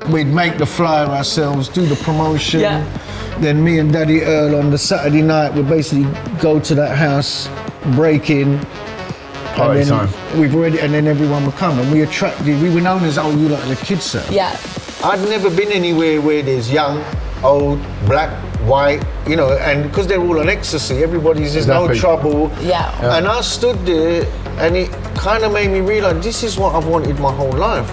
we'd make the flyer ourselves, do the promotion. Yeah. Then me and Daddy Earl on the Saturday night would basically go to that house, break in. Party and then time. we've already, and then everyone would come, and we were known as, oh, you like the kids, sir. Yeah. I'd never been anywhere where there's young, old, black, white, you know, and because they're all on ecstasy, everybody's there's no Exactly. trouble. Yeah. And I stood there, and it kind of made me realise this is what I've wanted my whole life.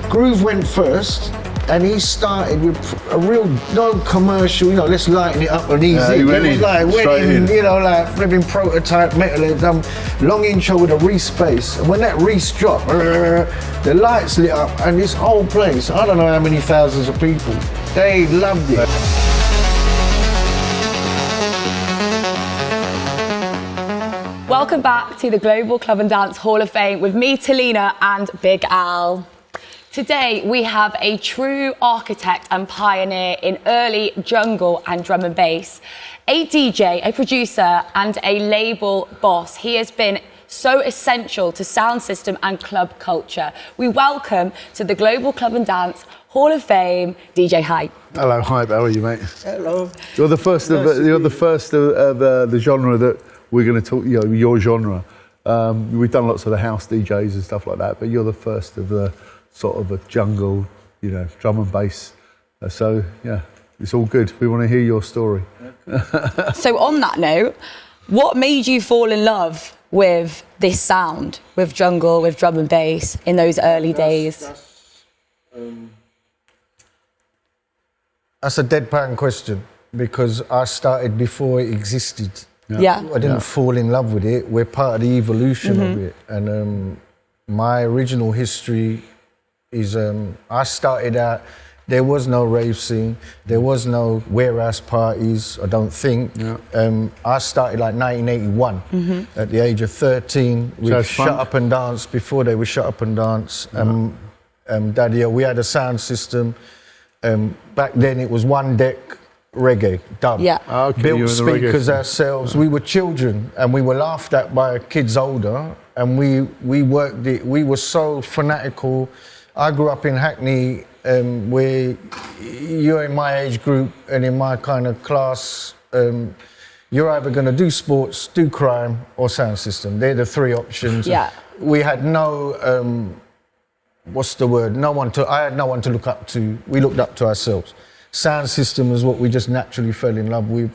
Groove went first, and he started with a real non-commercial, you know, let's lighten it up and easy. Yeah, he went it was in, like, straight in. you know, like flipping prototype metalheads, long intro with a Reese bass. And when that Reese dropped, the lights lit up, and this whole place, I don't know how many thousands of people, they loved it. Welcome back to the Global Club and Dance Hall of Fame with me, Talina, and Big Al. Today, we have a true architect and pioneer in early jungle and drum and bass. A DJ, a producer, and a label boss. He has been so essential to sound system and club culture. We welcome to the Global Club and Dance Hall of Fame, DJ Hype. Hello, Hype. How are you, mate? Hello. You're the first of the genre that we're going to talk. You know, your genre. We've done lots of the house DJs and stuff like that, but you're the first of the sort of a jungle, you know, drum and bass. So yeah, it's all good. We want to hear your story. So on that note, what made you fall in love with this sound, with jungle, with drum and bass in those early days? That's a deadpan question, because I started before it existed. Yeah. I didn't fall in love with it. We're part of the evolution of it. And my original history is I started out, there was no rave scene, there was no warehouse parties, I don't think. Yeah. I started like 1981. At the age of 13, we Jazz shut funk? up and danced before they were shut up and dance. Daddy, we had a sound system. Back then it was one deck reggae, dub. Yeah. Okay, you Built were the reggae speakers scene. ourselves. We were children and we were laughed at by kids older, and we worked it. We were so fanatical. I grew up in Hackney, where you're in my age group and in my kind of class, you're either going to do sports, do crime, or sound system. They're the three options. Yeah. We had no, what's the word? I had no one to look up to. We looked up to ourselves. Sound system was what we just naturally fell in love with.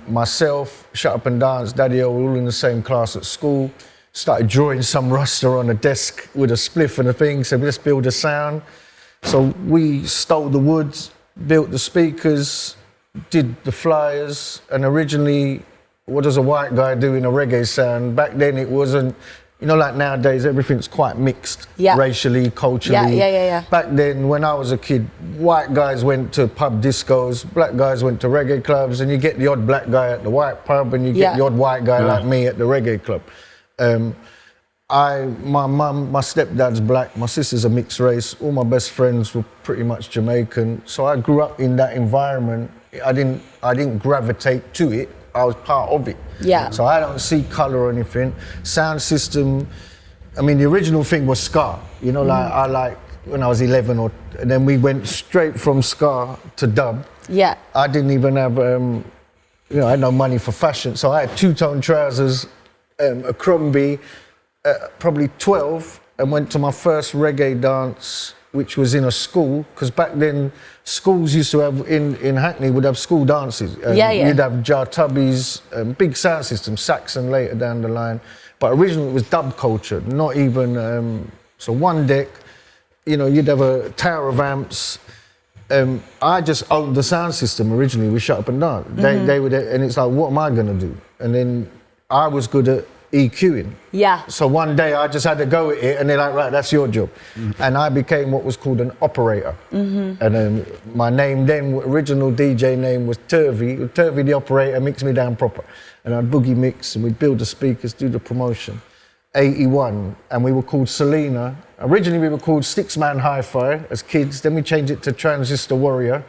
Myself, Shut Up and Dance, Daddy O, were all in the same class at school. Started drawing some roster on a desk with a spliff and a thing, said let's build a sound. So we stole the woods, built the speakers, did the flyers, and originally, what does a white guy do in a reggae sound? Back then it wasn't, you know, like nowadays, everything's quite mixed, Yeah. racially, culturally. Yeah. Back then, when I was a kid, white guys went to pub discos, black guys went to reggae clubs, and you get the odd black guy at the white pub, and you get the odd white guy like me at the reggae club. My mum, my stepdad's black, my sister's a mixed race, all my best friends were pretty much Jamaican, so I grew up in that environment. I didn't gravitate to it, I was part of it. Yeah. So I don't see colour or anything. Sound system, I mean, the original thing was ska, you know, like I like when I was 11, and then we went straight from ska to dub. Yeah. I didn't even have, you know, I had no money for fashion, so I had two-tone trousers, a Crombie, probably 12, and went to my first reggae dance, which was in a school, because back then schools used to have, in Hackney, would have school dances. You'd have jar tubbies, big sound system, Saxon later down the line. But originally it was dub culture, not even, so one deck, you know, you'd have a tower of amps. I just owned the sound system originally, we Shut Up and Dance. They would, and it's like, what am I gonna do? And then I was good at EQing. Yeah. So one day I just had to go at it, and they're like, right, that's your job. And I became what was called an operator. And then my name then, original DJ name was Turvy. Turvy the operator, mixed me down proper. And I'd boogie mix, and we'd build the speakers, do the promotion. 81, and we were called Selena. Originally we were called Six Man Hi-Fi as kids, then we changed it to Transistor Warrior.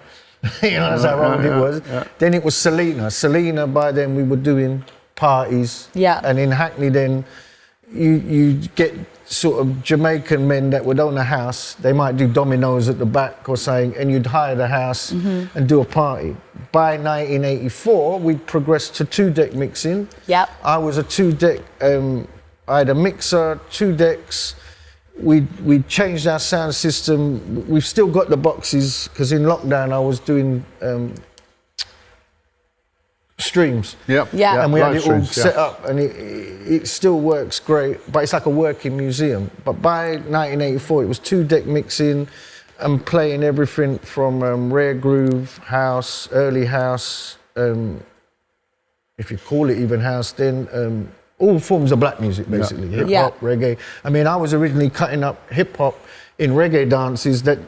You know, that's how old it was. Then it was Selena. Selena, by then we were doing parties. Yeah. And in Hackney then, you get sort of Jamaican men that would own a house. They might do dominoes at the back or something, and you'd hire the house and do a party. By 1984, we progressed to 2-deck mixing. Yep. I was a 2-deck. I had a mixer, 2 decks. We changed our sound system. We've still got the boxes because in lockdown I was doing streams. Yep. Yeah. And we had Live it all streams, set up, and it still works great. But it's like a working museum. But by 1984, it was 2-deck mixing and playing everything from rare groove, house, early house, if you call it even house, then all forms of black music, basically. Hip hop, reggae. I mean, I was originally cutting up hip hop in reggae dances that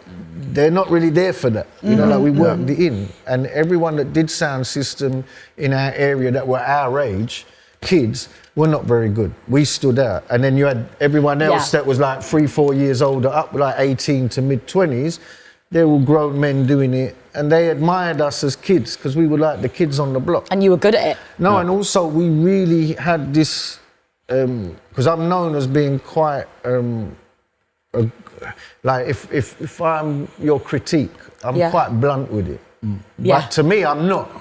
they're not really there for that. You know, like we worked it in. And everyone that did sound system in our area that were our age, kids, were not very good. We stood out. And then you had everyone else that was like 3-4 years older, up like 18 to mid-20s. They're all grown men doing it. And they admired us as kids because we were like the kids on the block. And you were good at it. No, and also we really had this, because I'm known as being quite, like if I'm your critique, I'm quite blunt with it. But to me, I'm not.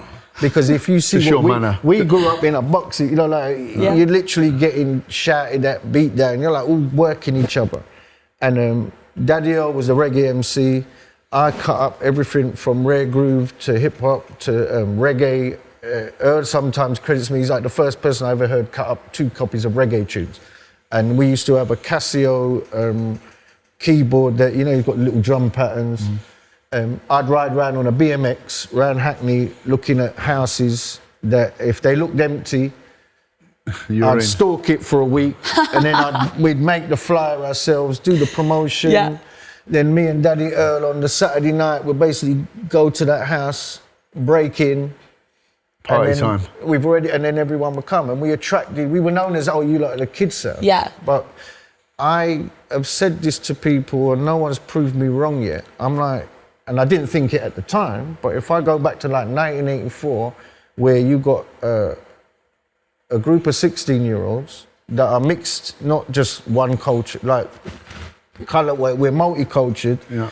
Because if you see what we grew up in a box, you know, like you're literally getting shouted at, beat down, you're like all working each other. And Daddy Earl was a reggae MC. I cut up everything from rare groove to hip hop to reggae. Earl sometimes credits me, he's like the first person I ever heard cut up 2 copies of reggae tunes. And we used to have a Casio keyboard that, you know, you've got little drum patterns. I'd ride around on a BMX around Hackney looking at houses that if they looked empty, I'd stalk it for a week and then we'd make the flyer ourselves, do the promotion. Yeah. Then me and Daddy Earl on the Saturday night would basically go to that house, break in. Party time. And then everyone would come and we were known as, oh, you like the kids sound. Yeah. But I have said this to people and no one's proved me wrong yet. I'm like, and I didn't think it at the time, but if I go back to like 1984, where you got a group of 16-year-olds that are mixed, not just one culture, like colourway, we're multicultural. Yeah.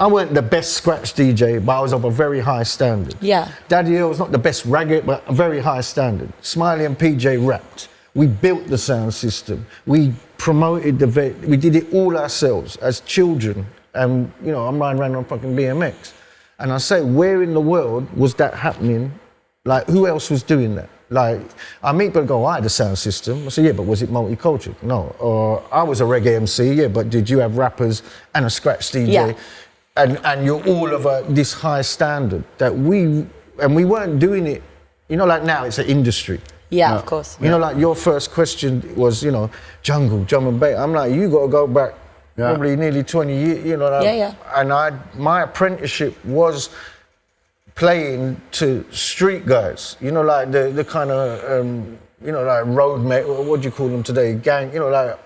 I weren't the best scratch DJ, but I was of a very high standard. Yeah. Daddy Earl was not the best ragged, but a very high standard. Smiley and PJ rapped. We built the sound system. We promoted we did it all ourselves as children. And, you know, I'm riding around on fucking BMX. And I say, where in the world was that happening? Like, who else was doing that? Like, I meet people go, I had a sound system. I say, yeah, but was it multicultural? No. Or I was a reggae MC, yeah, but did you have rappers and a scratch DJ? Yeah. And you're all of this high standard that we weren't doing it, you know, like now it's an industry. Yeah, of course. You know, like your first question was, you know, jungle, drum and bass. I'm like, you got to go back probably nearly 20 years, you know. Like, and my apprenticeship was playing to street guys, you know, like the kind of, you know, like road mate, what do you call them today, gang, you know, like,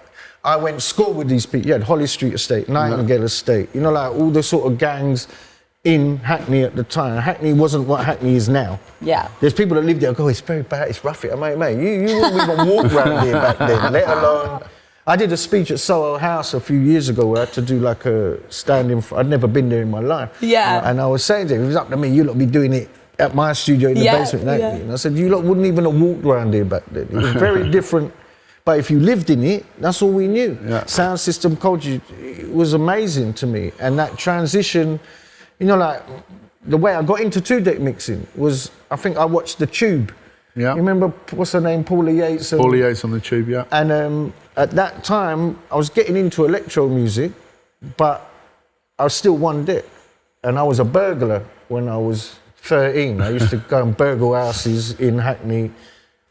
I went to school with these people. You had Holly Street Estate, Nightingale Estate, you know, like all the sort of gangs in Hackney at the time. Hackney wasn't what Hackney is now. Yeah. There's people that live there go, it's very bad, it's rough here. Mate, you wouldn't even walk around here back then, let alone... I did a speech at Soho House a few years ago where I had to do like a stand-in. I'd never been there in my life. Yeah. And I was saying to him, if it was up to me, you lot be doing it at my studio in the basement in Hackney. And I said, you lot wouldn't even have walked around here back then. It was very different. But if you lived in it, that's all we knew. Yeah. Sound system culture, it was amazing to me. And that transition, you know, like the way I got into 2-deck mixing was, I think I watched The Tube. Yeah. You remember, what's her name, Paula Yates? Paula Yates on The Tube, yeah. And at that time, I was getting into electro music, but I was still 1-deck. And I was a burglar when I was 13. I used to go and burgle houses in Hackney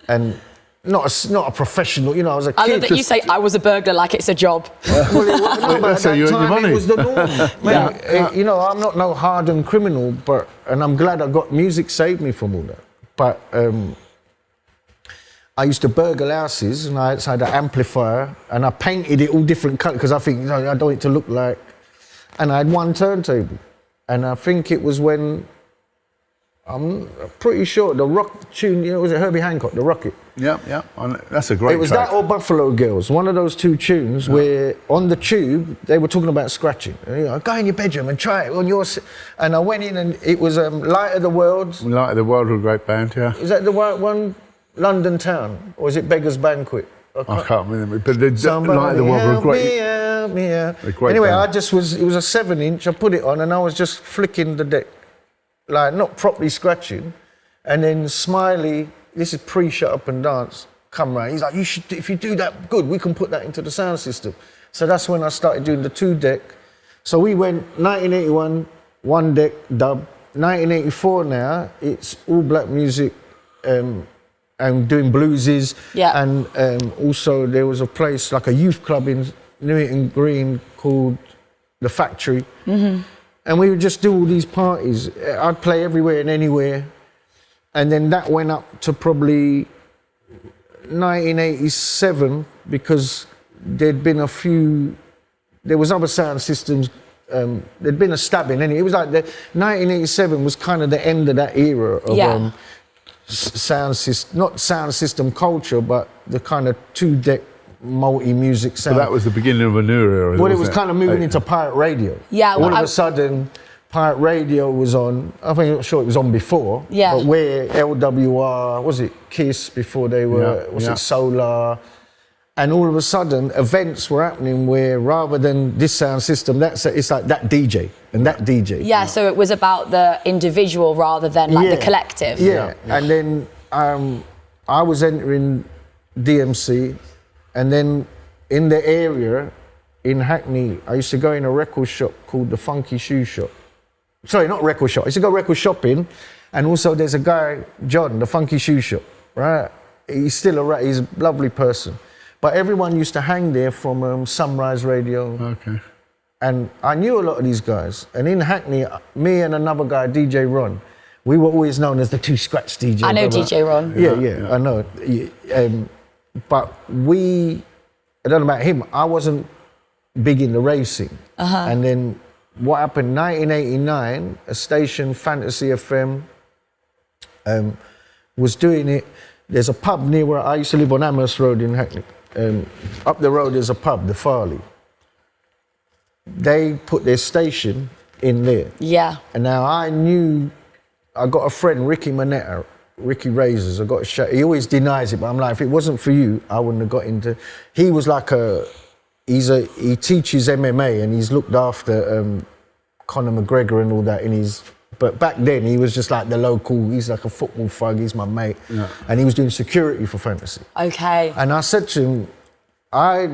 and... Not a professional, you know, I was a kid. I love that you say I was a burglar like it's a job. That's how you earn your money. It was the norm. You know, I'm not no hardened criminal, and I'm glad I got music saved me from all that. But I used to burgle houses, and I had an amplifier, and I painted it all different colours because I think, you know, I don't want it to look like. And I had one turntable, and I think it was when I'm pretty sure the rock tune, was it Herbie Hancock, The Rocket? Yeah. That's a great It was track. that or Buffalo Girls, one of those two tunes where on the tube they were talking about scratching. Go in your bedroom and try it on your. And I went in and it was Light of the World. Light of the World was a great band, yeah. Is that the right one? London Town, or is it Beggar's Banquet? I can't remember, but the Somebody Light of the World was great. Help me out. A great Anyway, band. it was a 7-inch. I put it on and I was just flicking the deck, like not properly scratching. And then Smiley, this is pre-Shut Up and Dance, come round. He's like, you should, if you do that good, we can put that into the sound system. So that's when I started doing the 2-deck. So we went 1981, 1-deck dub. 1984 now, it's all black music. And doing bluesies, and also there was a place like a youth club in Newington Green called The Factory, and we would just do all these parties. I'd play everywhere and anywhere, and then that went up to probably 1987 because there was other sound systems. There'd been a stabbing, and it was like 1987 was kind of the end of that era of. Not sound system culture, but the kind of 2-deck multi-music sound. So that was the beginning of a new era. Well, it was kind of moving into pirate radio. Yeah. All of a sudden, pirate radio was on. I'm not sure it was on before. Yeah. But where LWR, was it Kiss before they were, it Solar? And all of a sudden, events were happening where rather than this sound system, it's like that DJ and that DJ. Yeah, so it was about the individual rather than like the collective. Yeah. And then I was entering DMC, and then in the area in Hackney, I used to go in a record shop called the Funky Shoe Shop. Sorry, not record shop. I used to go record shopping, and also there's a guy, John, the Funky Shoe Shop, right? He's still he's a lovely person. But everyone used to hang there from Sunrise Radio. Okay. And I knew a lot of these guys. And in Hackney, me and another guy, DJ Ron, we were always known as the 2 Scratch DJ. I know DJ Ron. Yeah, I know. But I don't know about him, I wasn't big in the rave scene. And then what happened, 1989, a station, Fantasy FM, was doing it. There's a pub near where I used to live on Amherst Road in Hackney. Up the road there's a pub, the Farley. They put their station in there. Yeah. And now I got a friend, Ricky Manetta, Ricky Razors, I got a shout. He always denies it, but I'm like, if it wasn't for you, I wouldn't have got into. He was like he teaches MMA and he's looked after Conor McGregor and all that but back then he was just like the local, he's like a football thug, he's my mate. Yeah. And he was doing security for Fantasy. Okay. And I said to him, I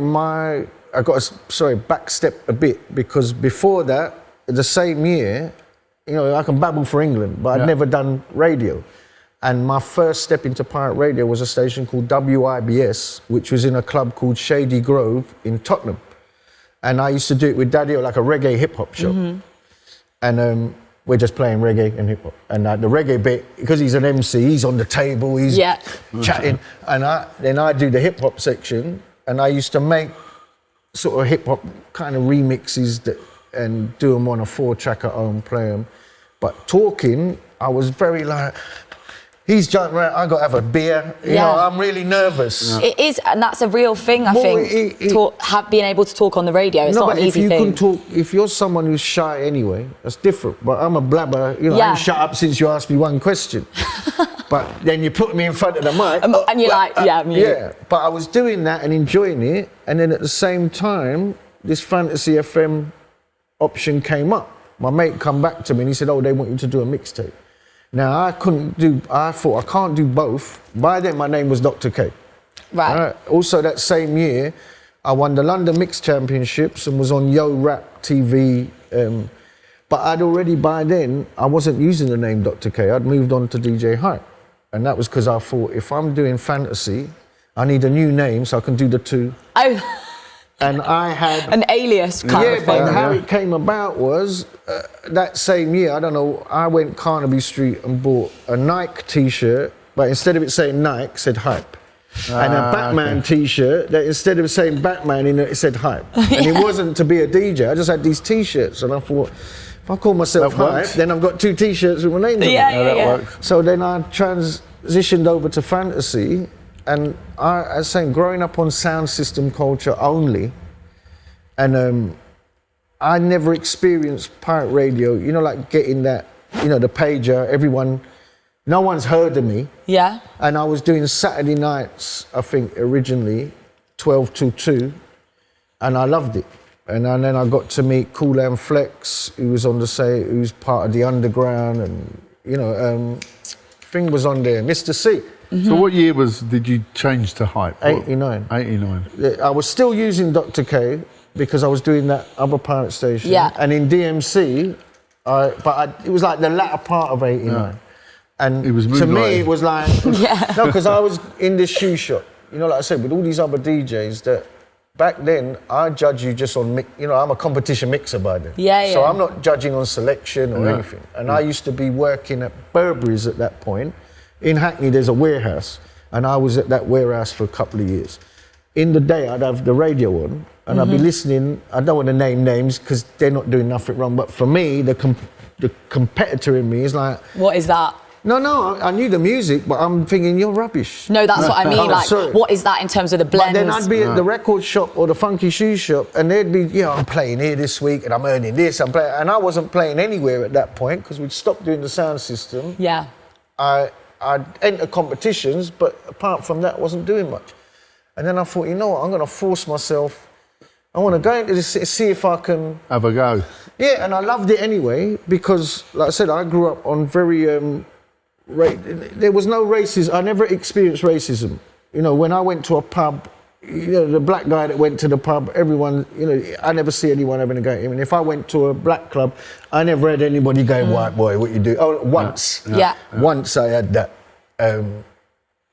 got to, backstep a bit, because before that, the same year, I can babble for England, but I'd never done radio. And my first step into pirate radio was a station called WIBS, which was in a club called Shady Grove in Tottenham. And I used to do it with Daddy, like a reggae hip-hop show. And we're just playing reggae and hip-hop. And the reggae bit, because he's an MC, he's on the table, he's chatting. And then I do the hip-hop section, and I used to make sort of hip-hop kind of remixes and do them on a 4-track at home, play them. But talking, I was very like, he's jumping around, I got to have a beer. You know, I'm really nervous. Yeah. It is, and that's a real thing, I think, being able to talk on the radio. It's not an easy thing. If you're someone who's shy anyway, that's different. But I'm a blabber, I ain't shut up since you asked me one question. But then you put me in front of the mic. And you're like, yeah. But I was doing that and enjoying it. And then at the same time, this Fantasy FM option came up. My mate come back to me and he said, they want you to do a mixtape. Now, I thought, I can't do both. By then, my name was Dr. K. Right. Also, that same year, I won the London Mix Championships and was on Yo Rap TV. But I'd already, by then, I wasn't using the name Dr. K. I'd moved on to DJ Hype. And that was because I thought, if I'm doing fantasy, I need a new name so I can do the two. Oh. And I had... An alias kind of thing. But how it came about was, that same year, I don't know, I went Carnaby Street and bought a Nike T-shirt, but instead of it saying Nike, it said Hype. And a Batman T-shirt that instead of saying Batman in it, it said Hype. And it wasn't to be a DJ, I just had these T-shirts and I thought, If I call myself That works. Hype, then I've got 2 T-shirts with my name on it. Yeah, that yeah. works. So then I transitioned over to fantasy, and I was saying, growing up on sound system culture only, and I never experienced pirate radio, you know, like getting that, you know, the pager, no one's heard of me. Yeah. And I was doing Saturday nights, I think, originally, 12 till 2, and I loved it. And then I got to meet Kool and Flex, who's part of the underground, and, you know, thing was on there, Mr. C. So what year did you change to Hype? 89. 89. I was still using Dr. K because I was doing that other pirate station. Yeah. And in DMC, it was like the latter part of 89. Yeah. And It was to me, moonlighting. it was like, no, because I was in this shoe shop, you know, like I said, with all these other DJs that back then, I judge you just on, I'm a competition mixer by then. Yeah, So yeah. I'm not judging on selection or anything. And I used to be working at Burberry's at that point. In Hackney, there's a warehouse, and I was at that warehouse for a couple of years. In the day, I'd have the radio on, and I'd be listening. I don't want to name names because they're not doing nothing wrong, but for me, the competitor in me is like, What is that? no, I knew the music, but I'm thinking, you're rubbish. No, that's what I mean. Oh, Like, sorry. what is that in terms of the But blends? then I'd be at the record shop or the funky shoe shop, and they'd be, I'm playing here this week, and I'm earning this, and I wasn't playing anywhere at that point because we'd stopped doing the sound system. Yeah. I'd enter competitions, but apart from that, I wasn't doing much. And then I thought, you know what, I'm going to force myself. I want to go into this, see if I can... Have a go. Yeah, and I loved it anyway, because, like I said, I grew up on very... there was no racism. I never experienced racism. You know, when I went to a pub, you know, the black guy that went to the pub, everyone, you know, I never see anyone having a go at him. And if I went to a black club, I never had anybody going, white boy, what you do? Oh, once. Yeah. Once I had that. And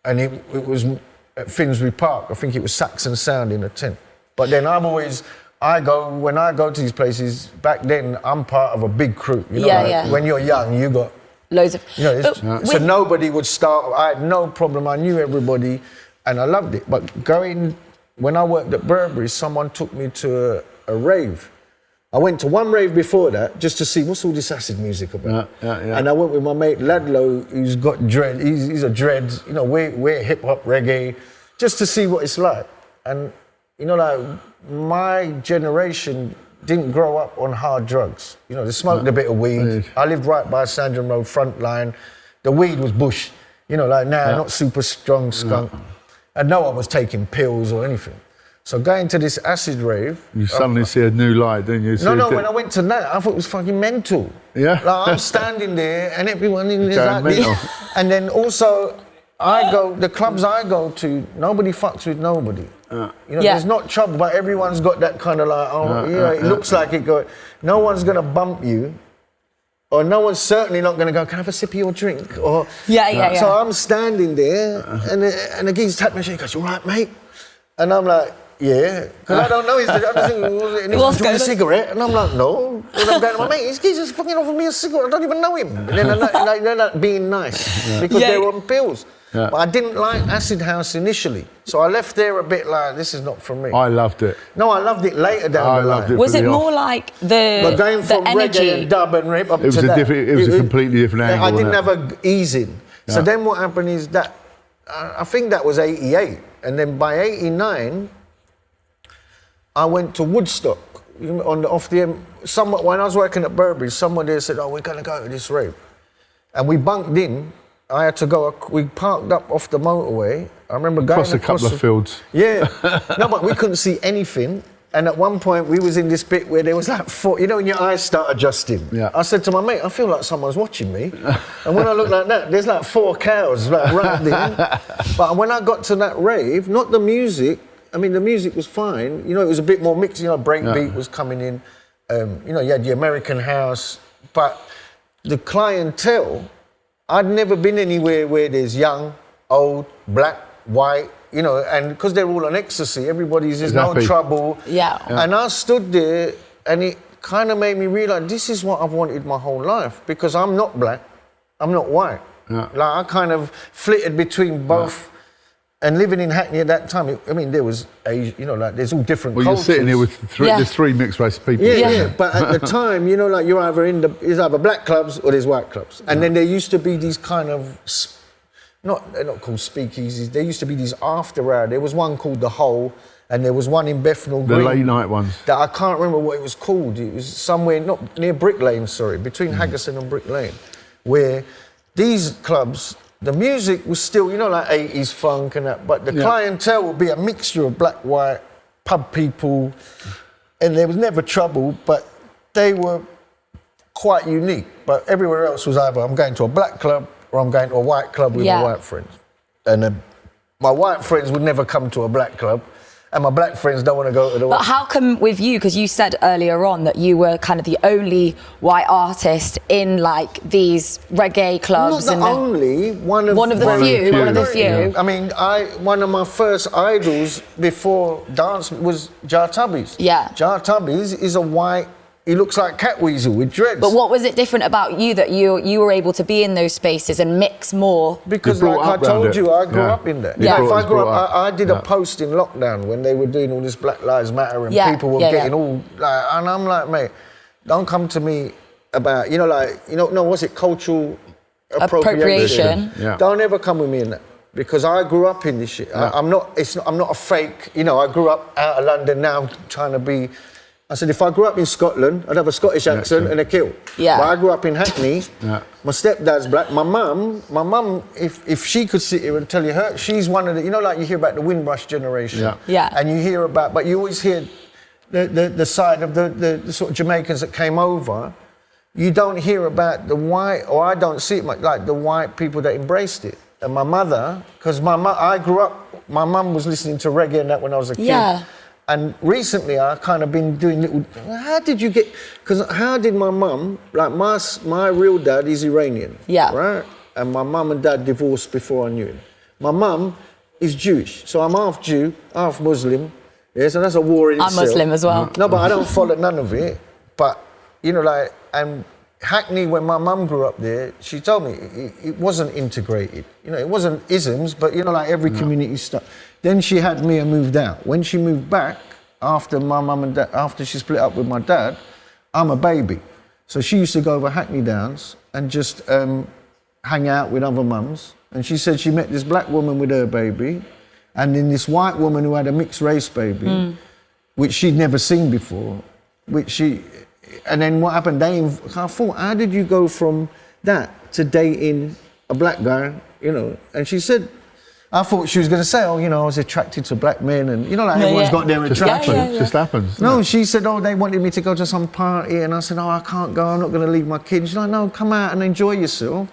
it was at Finsbury Park. I think it was Saxon Sound in a tent. But then when I go to these places, back then, I'm part of a big crew. You know, Yeah, like, yeah. when you're young, you got... Loads of... You know, But so nobody would start. I had no problem. I knew everybody, and I loved it. But when I worked at Burberry, someone took me to a rave. I went to one rave before that just to see what's all this acid music about. Yeah. And I went with my mate Ladlow, who's got dread. He's a dread. You know, we're hip hop reggae, just to see what it's like. And you know, like my generation didn't grow up on hard drugs. You know, they smoked a bit of weed. I lived right by Sandringham Road front line. The weed was bush. You know, like now, not super strong skunk. And no one was taking pills or anything. So going to this acid rave... You suddenly see a new light, don't you? No, when I went to that, I thought it was fucking mental. Yeah? Like, I'm standing there and everyone in there Going like this. mental. And then also, the clubs I go to, nobody fucks with nobody. You know, there's not trouble, but everyone's got that kind of like, it looks like it got... No one's going to bump you. Or no one's certainly not going to go, can I have a sip of your drink? Or, Yeah. So I'm standing there and the geezer tapped me and he goes, you all right, mate? And I'm like, yeah. Because I don't know. I'm just thinking, and he goes, do you want a cigarette? And I'm like, no. And I'm going to my mate, this geezer's fucking offered me a cigarette. I don't even know him. And then they're like being nice because they're on pills. Yeah. But I didn't like acid house initially. So I left there a bit like, this is not for me. I loved it. No, I loved it later down the line. loved it. Was it Really more like the But going from energy? reggae and dub and rip up It was to a that, different- it was a completely different angle, I didn't wasn't have a ease in. So Yeah. then what happened is that I think that was 88, and then by 89, I went to Woodstock when I was working at Burberry. Someone there said, "Oh, we're gonna go to this rave," and we bunked in. I had to go. We parked up off the motorway. I remember going Across a couple of fields. Yeah, no, but we couldn't see anything. And at one point, we was in this bit where there was like four, you know, when your eyes start adjusting. Yeah. I said to my mate, I feel like someone's watching me. And when I look like that, there's like 4 cows like right there. But when I got to that rave, not the music, I mean, the music was fine. You know, it was a bit more mixed. You know, breakbeat was coming in. You know, you had the American house. But the clientele, I'd never been anywhere where there's young, old, black, white, you know, and because they're all on ecstasy, everybody's there's no happy. trouble. Yeah. And I stood there, and it kind of made me realise this is what I've wanted my whole life, because I'm not black, I'm not white. Yeah. Like I kind of flitted between both And living in Hackney at that time, there was, like there's all different Well, cultures. you're sitting here with there's three mixed race people. Yeah. But at the time, like you're there's either black clubs or there's white clubs. And then there used to be these kind of, they're not called speakeasies. There used to be these after hour. There was one called The Hole, and there was one in Bethnal Green. The late night ones. That I can't remember what it was called. It was somewhere, not near Brick Lane, between Haggerson and Brick Lane, where these clubs, the music was still, like 80s funk and that, but the clientele would be a mixture of black, white, pub people, and there was never trouble, but they were quite unique. But everywhere else was either I'm going to a black club or I'm going to a white club with my white friends. And my white friends would never come to a black club, and my black friends don't want to go to the white. But how come with you, because you said earlier on that you were kind of the only white artist in like these reggae clubs? Not the only, one of the few. Yeah. I mean, one of my first idols before dance was Jar Tubbies. Yeah. Jar Tubbies is a white, he looks like Catweasel with dreads. But what was it different about you that you were able to be in those spaces and mix more? Because like I told you, I grew up in there. Yeah. If I grew up, I did a post in lockdown when they were doing all this Black Lives Matter and people were getting all like, and I'm like, mate, don't come to me about, what's it, cultural appropriation. Yeah. Don't ever come with me in that. Because I grew up in this shit. Yeah. I'm not a fake, I grew up out of London now, I'm trying to be. I said, if I grew up in Scotland, I'd have a Scottish accent and a kilt. Yeah. But I grew up in Hackney. My stepdad's black. My mum, if she could sit here and tell you she's one of the, like you hear about the Windrush generation. Yeah. And you hear about, but you always hear the side of the sort of Jamaicans that came over. You don't hear about the white, or I don't see it much, like the white people that embraced it. And my mother, because I grew up, my mum was listening to reggae and that when I was a kid. Yeah. And recently I kind of been doing how did my mum, like my real dad is Iranian, right? And my mum and dad divorced before I knew him. My mum is Jewish, so I'm half Jew, half Muslim, so that's a war in itself. I'm Muslim as well. No, but I don't follow none of it, but, and Hackney, when my mum grew up there, she told me it wasn't integrated. It wasn't isms, but, like every community stuff. Then she had me and moved out. When she moved back, after my mum and dad, after she split up with my dad, I'm a baby. So she used to go over Hackney Downs and just hang out with other mums. And she said she met this black woman with her baby, and then this white woman who had a mixed race baby, which she'd never seen before, and then what happened, I thought, how did you go from that to dating a black guy, And she said, I thought she was going to say, I was attracted to black men, and everyone's got their attraction. Just happens. No, she said, they wanted me to go to some party, and I said, I can't go, I'm not going to leave my kids. She's like, no, come out and enjoy yourself.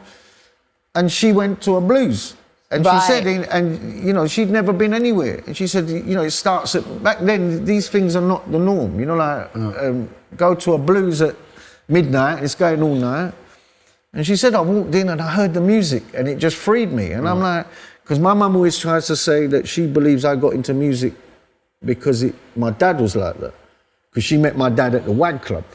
And she went to a blues. And she said, she'd never been anywhere. And she said, it starts back then, these things are not the norm. Go to a blues at midnight, it's going all night. And she said, I walked in and I heard the music and it just freed me. And I'm like, because my mum always tries to say that she believes I got into music because my dad was like that. Because she met my dad at the WAG Club.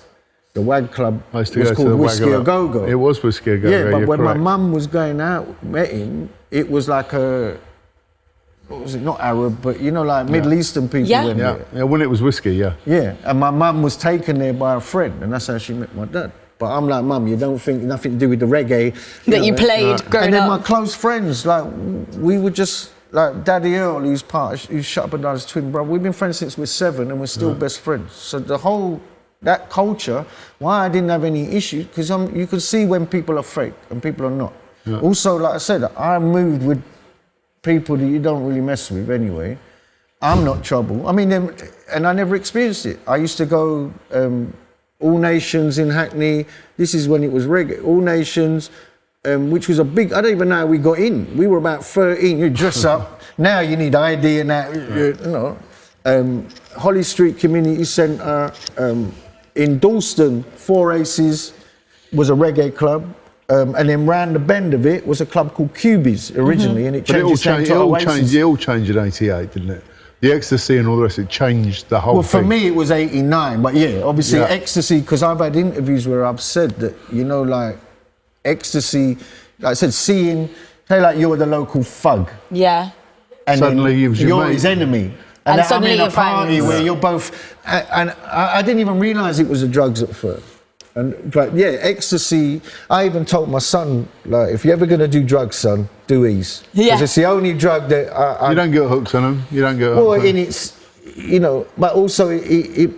The WAG Club was called Whiskey A Go-Go. It was Whiskey A Go-Go, yeah, but when correct. my mum was going out, met him, it was like what was it, not Arab, but like Middle Eastern people went there. Yeah, when it was whiskey, Yeah, and my mum was taken there by a friend, and that's how she met my dad. But I'm like, Mum, you don't think nothing to do with the reggae that you played growing up. And then my close friends, like, we were just, like, Daddy Earl, who's Shut Up and Down's twin brother, we've been friends since we're 7 and we're still best friends. So that culture, why I didn't have any issues, because you can see when people are fake and people are not. Yeah. Also, like I said, I moved with people that you don't really mess with anyway. I'm not trouble. I mean, and I never experienced it. I used to go All Nations in Hackney. This is when it was reggae. All Nations, which was a big, I don't even know how we got in. We were about 13, you dress up. Now you need ID and that, Holly Street Community Centre, in Dalston, 4 Aces was a reggae club. And then round the bend of it was a club called Cubies originally, and it changed its name to Oasis. It all changed in '88, didn't it? The ecstasy and all the rest, it changed the whole thing. Well, for me, it was '89, but yeah, obviously ecstasy, because I've had interviews where I've said that, like, ecstasy, like I said, say like you're the local thug. Yeah. and Suddenly then you're you're mate. his enemy. And then suddenly I'm in you're a party friends. where you're both, and I didn't even realise it was the drugs at first. But yeah, ecstasy. I even told my son, like, if you're ever gonna do drugs, son, do ease. Yeah. 'Cause it's the only drug that I You don't get hooks on them. You don't get well, hooks on in its, you know, but also it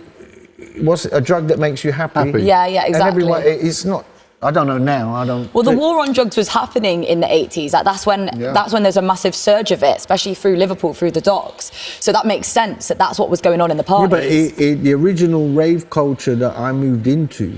was a drug that makes you happy. Happy. Yeah, yeah, And exactly. everyone, it's not. I don't know now. I don't. Well, the but- war on drugs was happening in the 80s. Like, that's when there's a massive surge of it, especially through Liverpool, through the docks. So that makes sense that that's what was going on in the Yeah, parties. but the original rave culture that I moved into,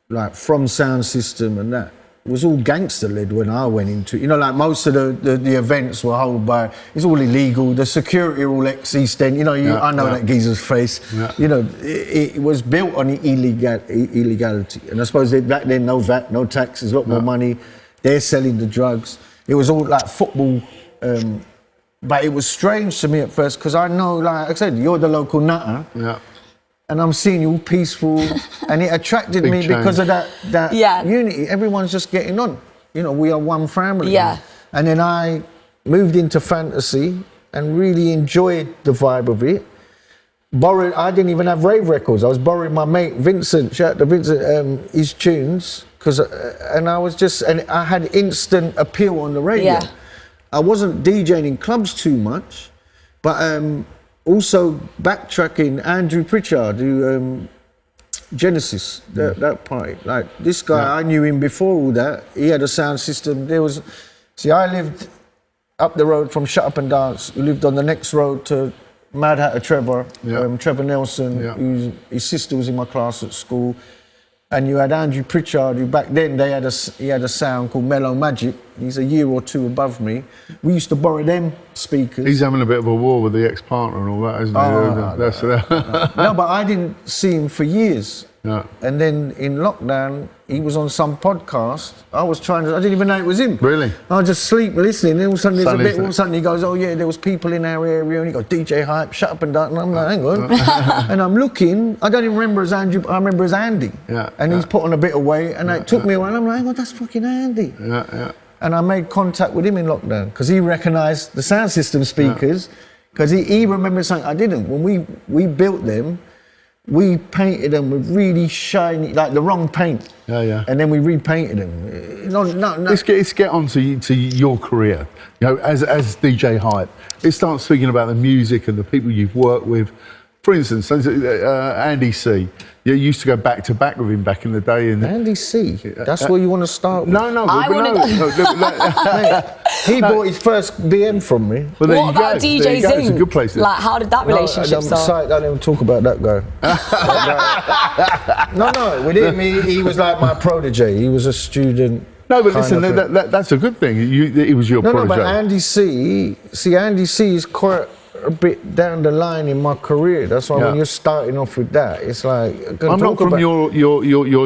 like from sound system and that, was all gangster led when I went into it. You know, like most of the events were held by, it's all illegal. The security are all ex-East End. You know, I know that geezer's face. Yeah. You know, it was built on illegality. And I suppose back then, no VAT, no taxes, a lot more money. They're selling the drugs. It was all like football. But it was strange to me at first because I know, like I said, you're the local nutter. Yeah. And I'm seeing you all peaceful, and it attracted Big me because of that Yeah. unity. Everyone's just getting on. You know, we are one family. Yeah. And then I moved into fantasy and really enjoyed the vibe of it. I didn't even have rave records. I was borrowing my mate Vincent, shout out to Vincent, his tunes, and I had instant appeal on the radio. Yeah. I wasn't DJing in clubs too much, but also backtracking, Andrew Pritchard, who Genesis, that party. Like this guy, I knew him before all that. He had a sound system. I lived up the road from Shut Up and Dance, who lived on the next road to Mad Hatter Trevor, Trevor Nelson, his sister was in my class at school. And you had Andrew Pritchard, who back then he had a sound called Mellow Magic. He's a year or two above me. We used to borrow them speakers. He's having a bit of a war with the ex-partner and all that, isn't he? No, but I didn't see him for years. No. And then in lockdown, he was on some podcast. I didn't even know it was him. Really? I was just sleep listening. And all of a sudden, Funny, all isn't of it? a sudden he goes, oh yeah, there was people in our area. And he goes, DJ Hype, Shut Up and Dance. And I'm like, hang on. And I'm looking, I don't even remember as Andrew, I remember as Andy. Yeah, And he's put on a bit of weight. And it took me a while. I'm like, hang on, that's fucking Andy. Yeah. And I made contact with him in lockdown because he recognised the sound system speakers because he remembered something I didn't. When we built them, we painted them with really shiny, like the wrong paint. Yeah. And then we repainted them. No. Let's get on to your career. You know, as DJ Hype, let's start speaking about the music and the people you've worked with. For instance, Andy C. You used to go back to back with him back in the day. Andy C. That's where you want to start with. No. He bought his first BM from me. Well, there What you about go. DJ There you go. Zing? It's a good place. Like, how did that relationship I'm start? sorry, I don't even talk about that guy. No, with him, he was like my protege. He was a student. No, but kind listen, of thing. that's a good thing. He was your protege. No, but Andy C. Andy C. is quite a bit down the line in my career. That's why when you're starting off with that, it's like I'm not from your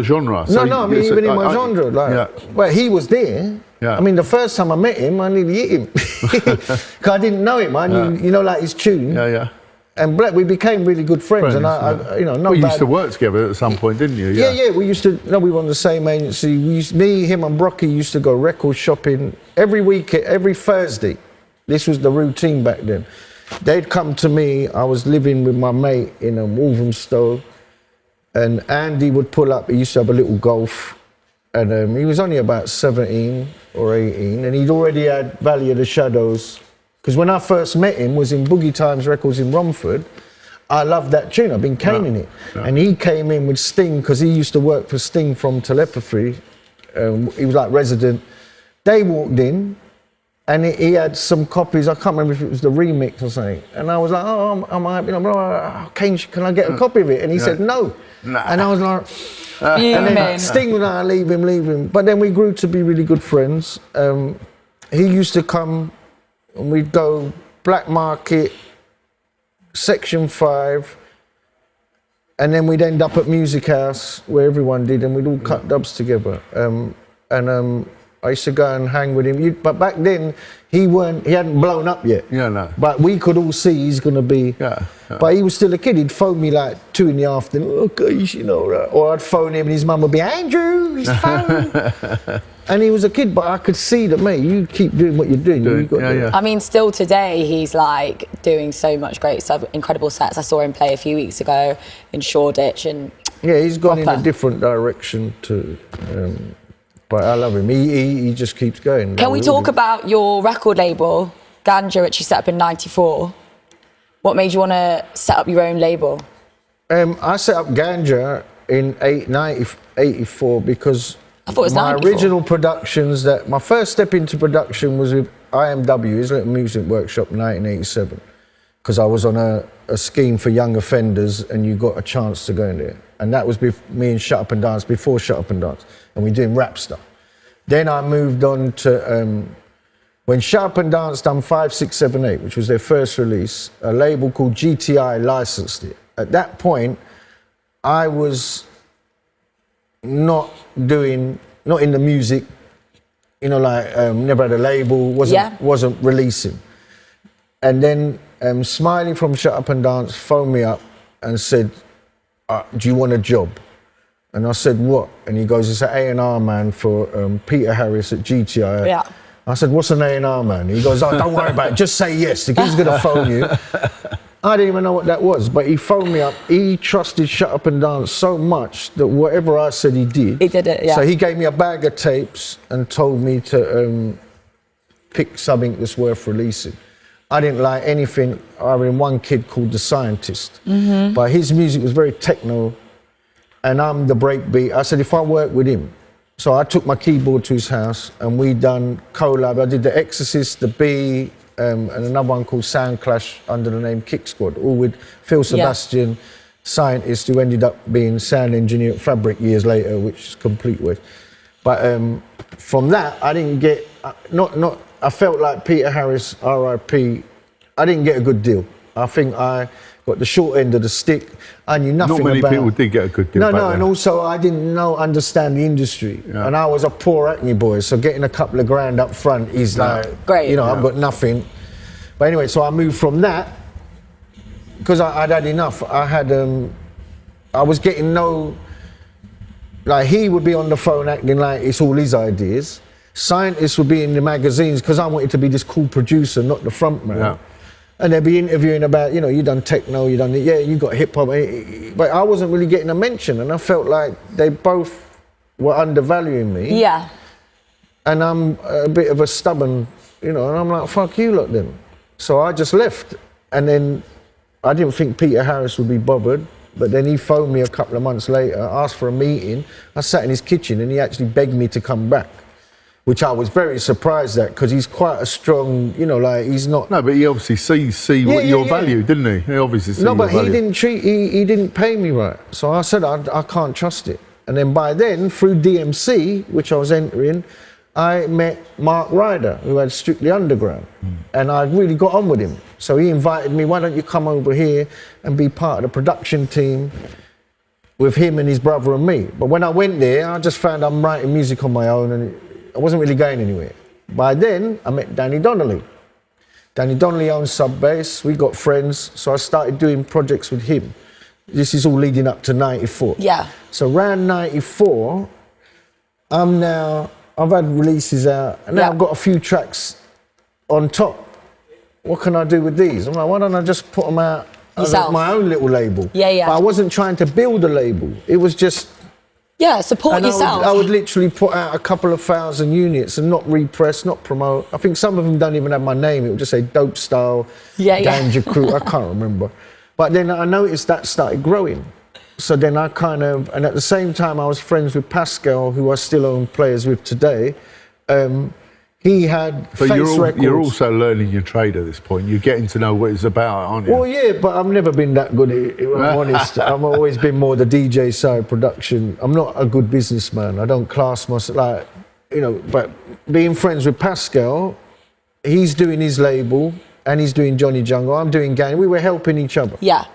genre. So I mean even in my genre. Well, he was there. Yeah. I mean, the first time I met him, I nearly hit him because I didn't know him. I knew, you know, like his tune. Yeah. And we became really good friends. And I you know, no you bad. used to work together at some point, didn't you? Yeah. We used to. No, we were on the same agency. Me, him, and Brocky used to go record shopping every week, every Thursday. This was the routine back then. They'd come to me. I was living with my mate in Wolverhampton, and Andy would pull up. He used to have a little Golf, and he was only about 17 or 18, and he'd already had Valley of the Shadows. Because when I first met him, was in Boogie Times Records in Romford. I loved that tune. I've been caning it, and he came in with Sting because he used to work for Sting from Telepathy. He was like resident. They walked in. And he had some copies. I can't remember if it was the remix or something. And I was like, oh, can I get a copy of it? And he said no. Nah. And I was like, and then Sting was like, leave him. But then we grew to be really good friends. He used to come and we'd go Black Market, Section 5, and then we'd end up at Music House where everyone did, and we'd all cut dubs together. I used to go and hang with him. But back then, he hadn't blown up yet. Yeah, no. But we could all see he's going to be. Yeah. But he was still a kid. He'd phone me like 2 in the afternoon. Oh, gosh, you know that. Or I'd phone him and his mum would be, Andrew, his phone. And he was a kid, but I could see that, mate, you keep doing what you're doing. I mean, still today, he's like doing so much great stuff, incredible sets. I saw him play a few weeks ago in Shoreditch and. Yeah, he's gone in a different direction too. But I love him. He just keeps going. Can we talk about your record label, Ganja, which you set up in '94? What made you want to set up your own label? I set up Ganja in 1984 because I thought it was my 94. original productions, my first step into production was with IMW, Islamic Music Workshop, 1987. Because I was on a scheme for young offenders and you got a chance to go in there. And that was me and Shut Up and Dance, before Shut Up and Dance. And we're doing rap stuff. Then I moved on to, when Shut Up and Dance done 5, 6, 7, 8, which was their first release, a label called GTI licensed it. At that point, I was not in the music, never had a label, wasn't releasing. And then Smiley from Shut Up and Dance phoned me up and said, do you want a job? And I said, what? And he goes, it's an A&R man for Peter Harris at GTI. Yeah. I said, what's an A&R man? He goes, oh, don't worry about it, just say yes. The kid's going to phone you. I didn't even know what that was, but he phoned me up. He trusted Shut Up and Dance so much that whatever I said, he did. He did it, yeah. So he gave me a bag of tapes and told me to pick something that's worth releasing. I didn't like anything. I mean, one kid called The Scientist, but his music was very techno, and I'm the breakbeat. I said, if I work with him. So I took my keyboard to his house, and we done collab. I did The Exorcist, The Bee, and another one called Sound Clash under the name Kick Squad, all with Phil Sebastian, Scientist, who ended up being sound engineer at Fabric years later, which is complete waste. But from that, I didn't get, I felt like Peter Harris, R.I.P., I didn't get a good deal. I think I got the short end of the stick. I knew nothing about... Not many people did get a good deal back then. And also I didn't understand the industry. Yeah. And I was a poor acne boy, so getting a couple of grand up front is like, great. I've got nothing. But anyway, so I moved from that, because I'd had enough. I was getting like he would be on the phone acting like it's all his ideas. Scientists would be in the magazines because I wanted to be this cool producer, not the front man. Yeah. And they'd be interviewing about, you done techno, you got hip hop. But I wasn't really getting a mention, and I felt like they both were undervaluing me. Yeah. And I'm a bit of a stubborn, and I'm like, fuck you lot then. So I just left. And then I didn't think Peter Harris would be bothered. But then he phoned me a couple of months later, asked for a meeting. I sat in his kitchen and he actually begged me to come back, which I was very surprised at, because he's quite a strong, he's not... No, but he obviously see what your value, didn't he? He obviously see your value. He didn't pay me right. So I said, I can't trust it. And then by then, through DMC, which I was entering, I met Mark Ryder, who had Strictly Underground. And I really got on with him. So he invited me, why don't you come over here and be part of the production team with him and his brother and me. But when I went there, I just found I'm writing music on my own, and I wasn't really going anywhere. By then, I met Danny Donnelly. Danny Donnelly owns Subbase. We got friends, so I started doing projects with him. This is all leading up to 94. Yeah. So around 94, I've had releases out, and now I've got a few tracks on top. What can I do with these? I'm like, why don't I just put them out as my own little label? Yeah. But I wasn't trying to build a label. It was just... Yeah, support yourself. I would literally put out a couple of 1,000 units and not repress, not promote. I think some of them don't even have my name. It would just say Dope Style, Ganja Crew. I can't remember. But then I noticed that started growing. So then I and at the same time I was friends with Pascal, who I still own Playaz with today. He had Face Records. You're also learning your trade at this point. You're getting to know what it's about, aren't you? Well, yeah, but I've never been that good at it, if I'm honest. I've always been more the DJ side, production. I'm not a good businessman. I don't class myself but being friends with Pascal, he's doing his label and he's doing Johnny Jungle. I'm doing Ganja. We were helping each other. Yeah.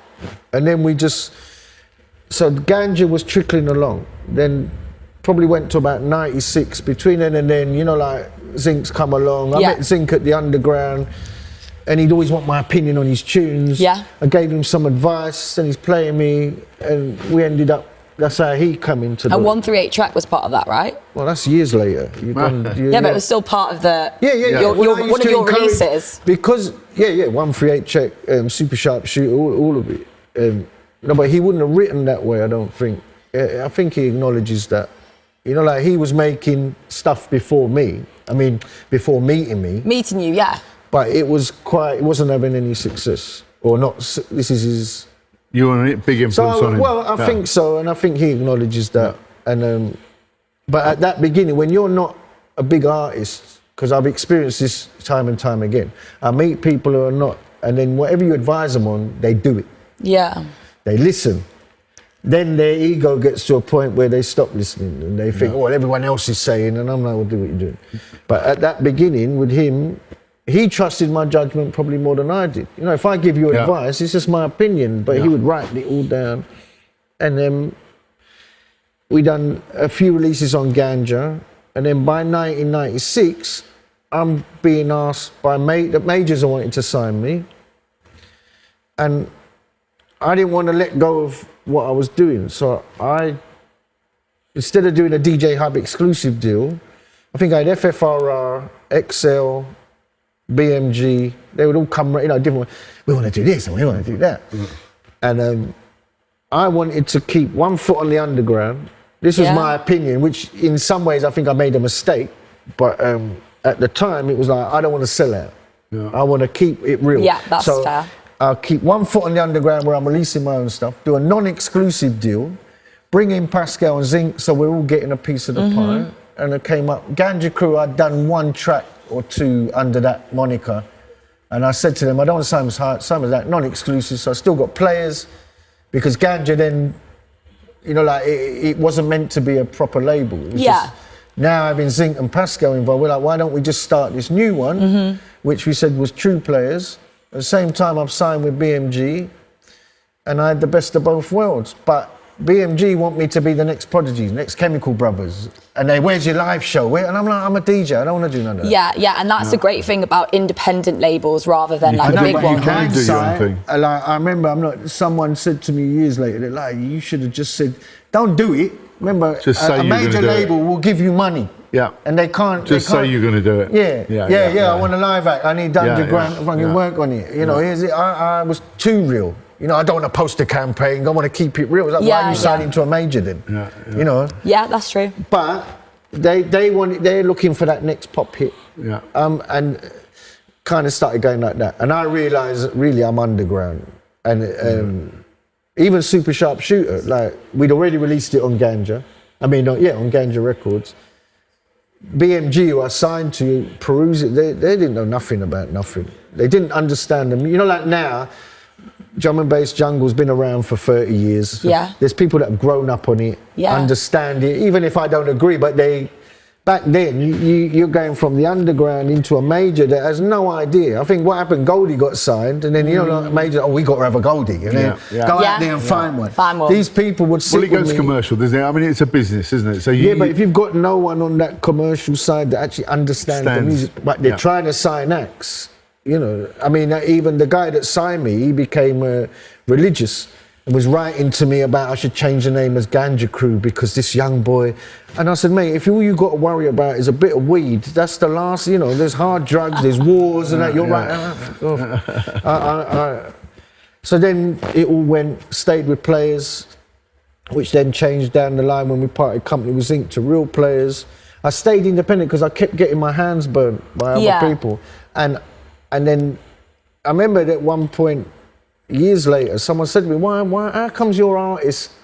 And then so Ganja was trickling along. Then probably went to about 96. Between then and then, you know, like Zink's come along. I met Zink at the Underground, and he'd always want my opinion on his tunes. Yeah. I gave him some advice, and he's playing me, and we ended up. That's how he come into the... And 138 track was part of that, right? Well, that's years later. But it was still part of the... Yeah. One of your releases. Because, 138 check, super sharp shooter, all of it. No, but he wouldn't have written that way, I don't think. I think he acknowledges that. You know, like he was making stuff before me. I mean, before meeting me. Meeting you, yeah. But it wasn't having any success. Or not, this is his... You were a big influence on him. Well, I think so, and I think he acknowledges that. Yeah. And but at that beginning, when you're not a big artist, because I've experienced this time and time again, I meet people who are not, and then whatever you advise them on, they do it. Yeah. They listen. Then their ego gets to a point where they stop listening and they think, what everyone else is saying, and I'm like, well, do what you're doing. But at that beginning with him, he trusted my judgment probably more than I did. You know, if I give you advice, it's just my opinion, but he would write it all down. And then we done a few releases on Ganja, and then by 1996, I'm being asked by the majors wanted to sign me, and I didn't want to let go of what I was doing. So instead of doing a DJ Hub exclusive deal, I think I had FFRR, XL, BMG, they would all come, you know, different. We want to do this and we want to do that. And I wanted to keep one foot on the underground. This was my opinion, which in some ways I think I made a mistake. But at the time it was like, I don't want to sell out. I want to keep it real. Yeah, that's fair. I'll keep one foot on the underground where I'm releasing my own stuff, do a non-exclusive deal, bring in Pascal and Zink so we're all getting a piece of the pie. And it came up, Ganja Crew, I'd done one track or two under that moniker. And I said to them, I don't want to sign with that, non-exclusive, so I still got players, because Ganja then, you know, like, it wasn't meant to be a proper label. It was just, now having Zink and Pascal involved, we're like, why don't we just start this new one, which we said was True Playaz. At the same time, I've signed with BMG, and I had the best of both worlds. But BMG want me to be the next Prodigy, next Chemical Brothers. And where's your live show? And I'm like, I'm a DJ, I don't want to do none of that. Yeah, and that's the great thing about independent labels rather than like big ones. You can do your own thing. Like, I remember, someone said to me years later, they're like, you should have just said, don't do it. Remember, just say a major label will give you money. Yeah. And they can't... Just say you're going to do it. Yeah, I want a live act. I need 100 grand to fucking work on it. You know, I was too real. You know, I don't want to post a campaign. I want to keep it real. It's like, why are you signing to a major then? You know? Yeah, that's true. But they're looking for that next pop hit. Yeah. And kind of started going like that. And I realised, really, I'm underground. And even Super Sharp Shooter, like, we'd already released it on Ganja. on Ganja Records. BMG, who I signed to, peruse it, they didn't know nothing about nothing. They didn't understand them. You know, like now, drum and bass jungle's been around for 30 years. Yeah. There's people that have grown up on it, understand it, even if I don't agree, but back then, you're going from the underground into a major that has no idea. I think what happened, Goldie got signed, and then, you know, like major, we got to have a Goldie, and then go out there and find one. These people would sit it goes commercial, doesn't it? I mean, it's a business, isn't it? So but if you've got no one on that commercial side that actually understands the music, but they're trying to sign acts, you know. I mean, even the guy that signed me, he became religious and was writing to me about I should change the name as Ganja Crew because this young boy. And I said, mate, if all you got to worry about is a bit of weed, that's the last, you know, there's hard drugs, there's wars and that, you're right. So then it all stayed with Playaz, which then changed down the line when we parted company with Zinc to Real Playaz. I stayed independent because I kept getting my hands burnt by other people. And then I remember at one point, years later, someone said to me, why, how comes your artists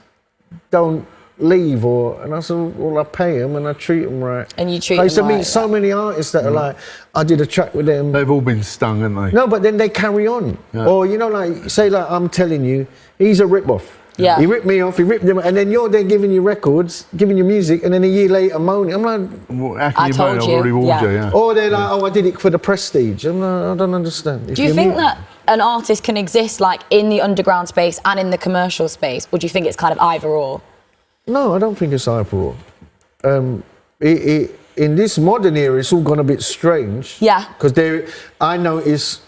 don't leave? And I said, well, I pay them and I treat them right. And you treat them right. I used to meet right, so many artists that are like, I did a track with them. They've all been stung, haven't they? No, but then they carry on. Yeah. Or, you know, like, say, like, I'm telling you, he's a rip-off. Yeah. He ripped me off, he ripped them, and then you're there giving you records, giving you music, and then a year later moaning. I'm like, well, I told you. Or they're like, I did it for the prestige. I'm like, I don't understand. Do you think that an artist can exist like in the underground space and in the commercial space, or do you think it's kind of either or? No, I don't think it's either or. in this modern era, it's all gone a bit strange. Yeah. Because I notice,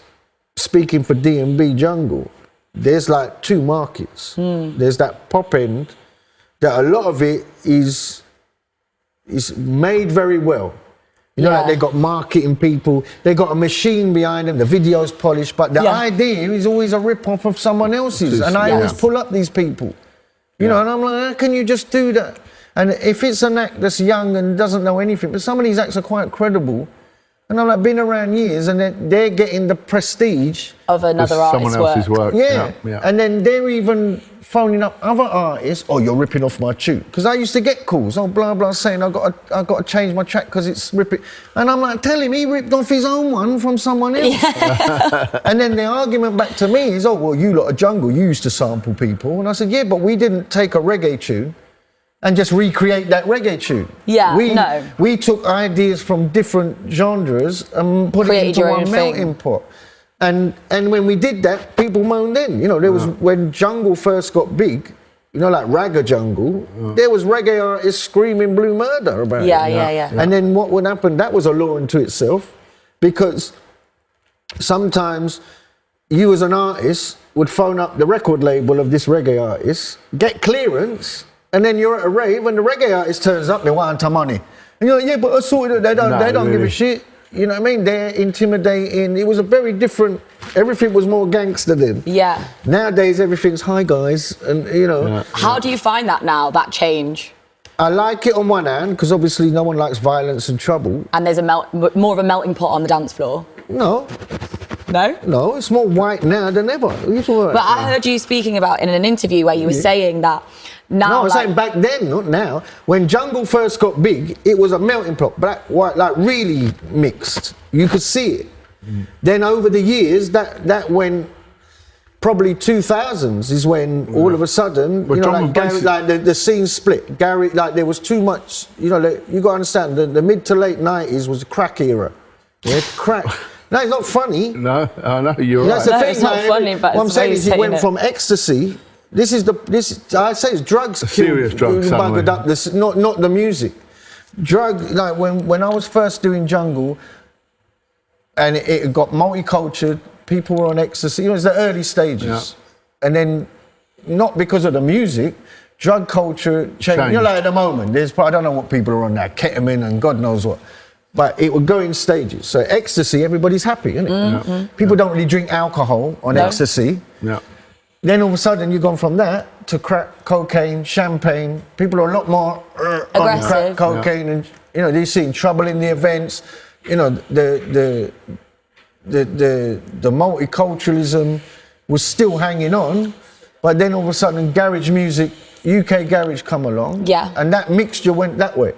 speaking for D&B Jungle, there's like two markets. There's that pop end, that a lot of it is made very well. You know, like they got marketing people, they got a machine behind them, the video's polished, but the idea is always a rip-off of someone else's. And I always pull up these people. You know, and I'm like, how can you just do that? And if it's an act that's young and doesn't know anything, but some of these acts are quite credible, and I'm like, been around years, and they're getting the prestige of another artist's someone else's work. Yeah. And then they're even phoning up other artists. Oh, you're ripping off my tune. Because I used to get calls. Oh, blah blah, saying I got to change my track because it's ripping. And I'm like, tell him he ripped off his own one from someone else. And then the argument back to me is, oh, well, you lot of Jungle, you used to sample people. And I said, yeah, but we didn't take a reggae tune and just recreate that reggae tune. We took ideas from different genres and put it into one melting pot. And when we did that, people moaned in. You know, there was, when Jungle first got big, you know, like Ragga Jungle, there was reggae artists screaming blue murder about it. And then what would happen, that was a law unto itself, because sometimes you as an artist would phone up the record label of this reggae artist, get clearance, and then you're at a rave and the reggae artist turns up, they want money. And you're like, yeah, but I sorted it, they don't give a shit. You know what I mean? They're intimidating. It was a very different, everything was more gangster then. Yeah. Nowadays, everything's hi guys, and you know. How do you find that now, that change? I like it on one hand, because obviously no one likes violence and trouble. And there's more of a melting pot on the dance floor? No. No? No, it's more white now than ever. What are you talking about? But I heard you speaking about in an interview where you were saying that now. No, I'm saying back then, not now. When Jungle first got big, it was a melting pot, black, white, like really mixed. You could see it. Then over the years, that went. Probably 2000s is when all of a sudden, you know, like, Gary, like the scene split. Gary, like there was too much, you know, like, you got to understand, the mid to late 90s was the crack era. Yeah, crack. No, it's not funny. No, I know, you're right. That's the thing, it's not funny, but what I'm saying is he went from ecstasy, I say it's drugs. Serious drugs, bugged up, not the music. Drug, like when I was first doing Jungle, and it got multicultural, people were on ecstasy. It was the early stages. And then, not because of the music, drug culture changed. You know, like at the moment, I don't know what people are on now, ketamine and God knows what. But it would go in stages. So ecstasy, everybody's happy, isn't it? People don't really drink alcohol on ecstasy. Then all of a sudden, you've gone from that to crack, cocaine, champagne. People are a lot more on crack, cocaine, and you know, they're seeing trouble in the events. You know, the multiculturalism was still hanging on, but then all of a sudden garage music, UK garage come along, and that mixture went that way.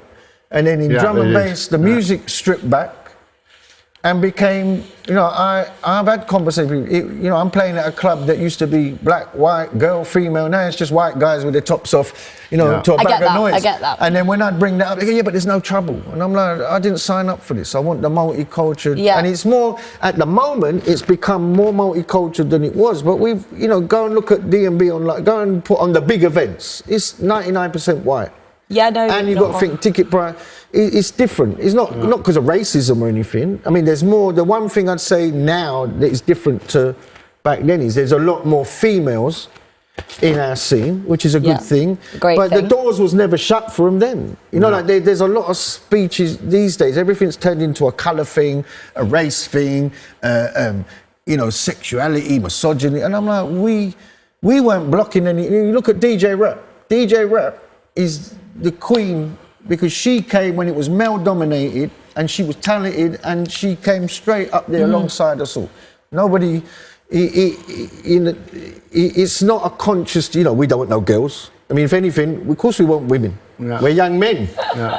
And then in drum and bass, the music stripped back and became, you know, I've had conversations, you know, I'm playing at a club that used to be black, white, girl, female, now it's just white guys with their tops off, you know, to a bag of noise. I get that. And then when I'd bring that up, they go, yeah, but there's no trouble. And I'm like, I didn't sign up for this. I want the multicultural. And it's more, at the moment, it's become more multicultural than it was. But we've, you know, go and look at D&B on, like, go and put on the big events. It's 99% white. And you've got to think ticket price. It's different. It's not because of racism or anything. I mean, there's more. The one thing I'd say now that is different to back then is there's a lot more females in our scene, which is a good thing. But the doors was never shut for them then. You know, like there's a lot of speeches these days. Everything's turned into a colour thing, a race thing, you know, sexuality, misogyny. And I'm like, we weren't blocking any. You look at DJ Rap. DJ Rap is the queen because she came when it was male dominated and she was talented and she came straight up there alongside us all. Nobody, it's not a conscious, you know, we don't want no girls. I mean, if anything, of course we want women. We're young men.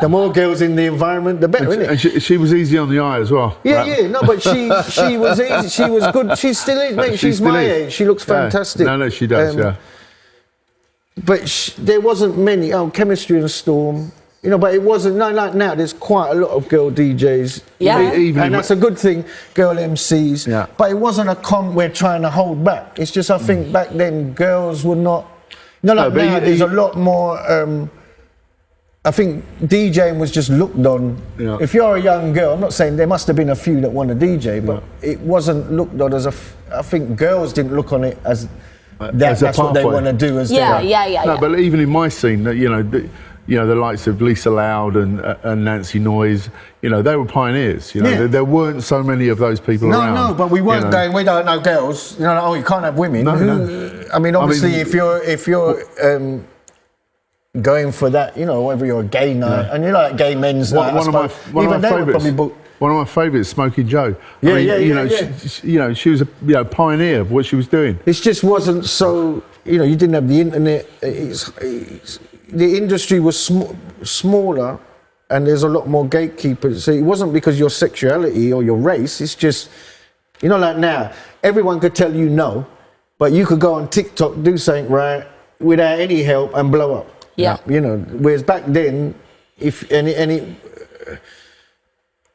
The more girls in the environment, the better, isn't it? And she was easy on the eye as well. No, but she was easy, she was good. She still is, mate. She's my age. She looks fantastic. No, she does, But there wasn't many, Chemistry and Storm, you know, but it wasn't, no, like now, there's quite a lot of girl DJs. And that's a good thing, girl MCs. But it wasn't a we're trying to hold back. It's just, I think back then, girls were not, you know, like now, there's a lot more I think DJing was just looked on. Yeah. If you're a young girl, I'm not saying there must have been a few that want to DJ, but it wasn't looked on as I think girls didn't look on it as that's what they want to do. No, but even in my scene, the likes of Lisa Loud and Nancy Noyes, they were pioneers. There weren't so many of those people around. No, but we weren't going. We don't know girls. You can't have women. I mean, obviously, if you're going for that, whether you're a gay night and you like gay men's night, one of my favourites, Smokey Joe. She was a pioneer of what she was doing. It just wasn't so. You didn't have the internet. The industry was smaller, and there's a lot more gatekeepers. So it wasn't because your sexuality or your race. It's just, like now, everyone could tell you no, but you could go on TikTok, do something right without any help and blow up. Yeah. Whereas back then,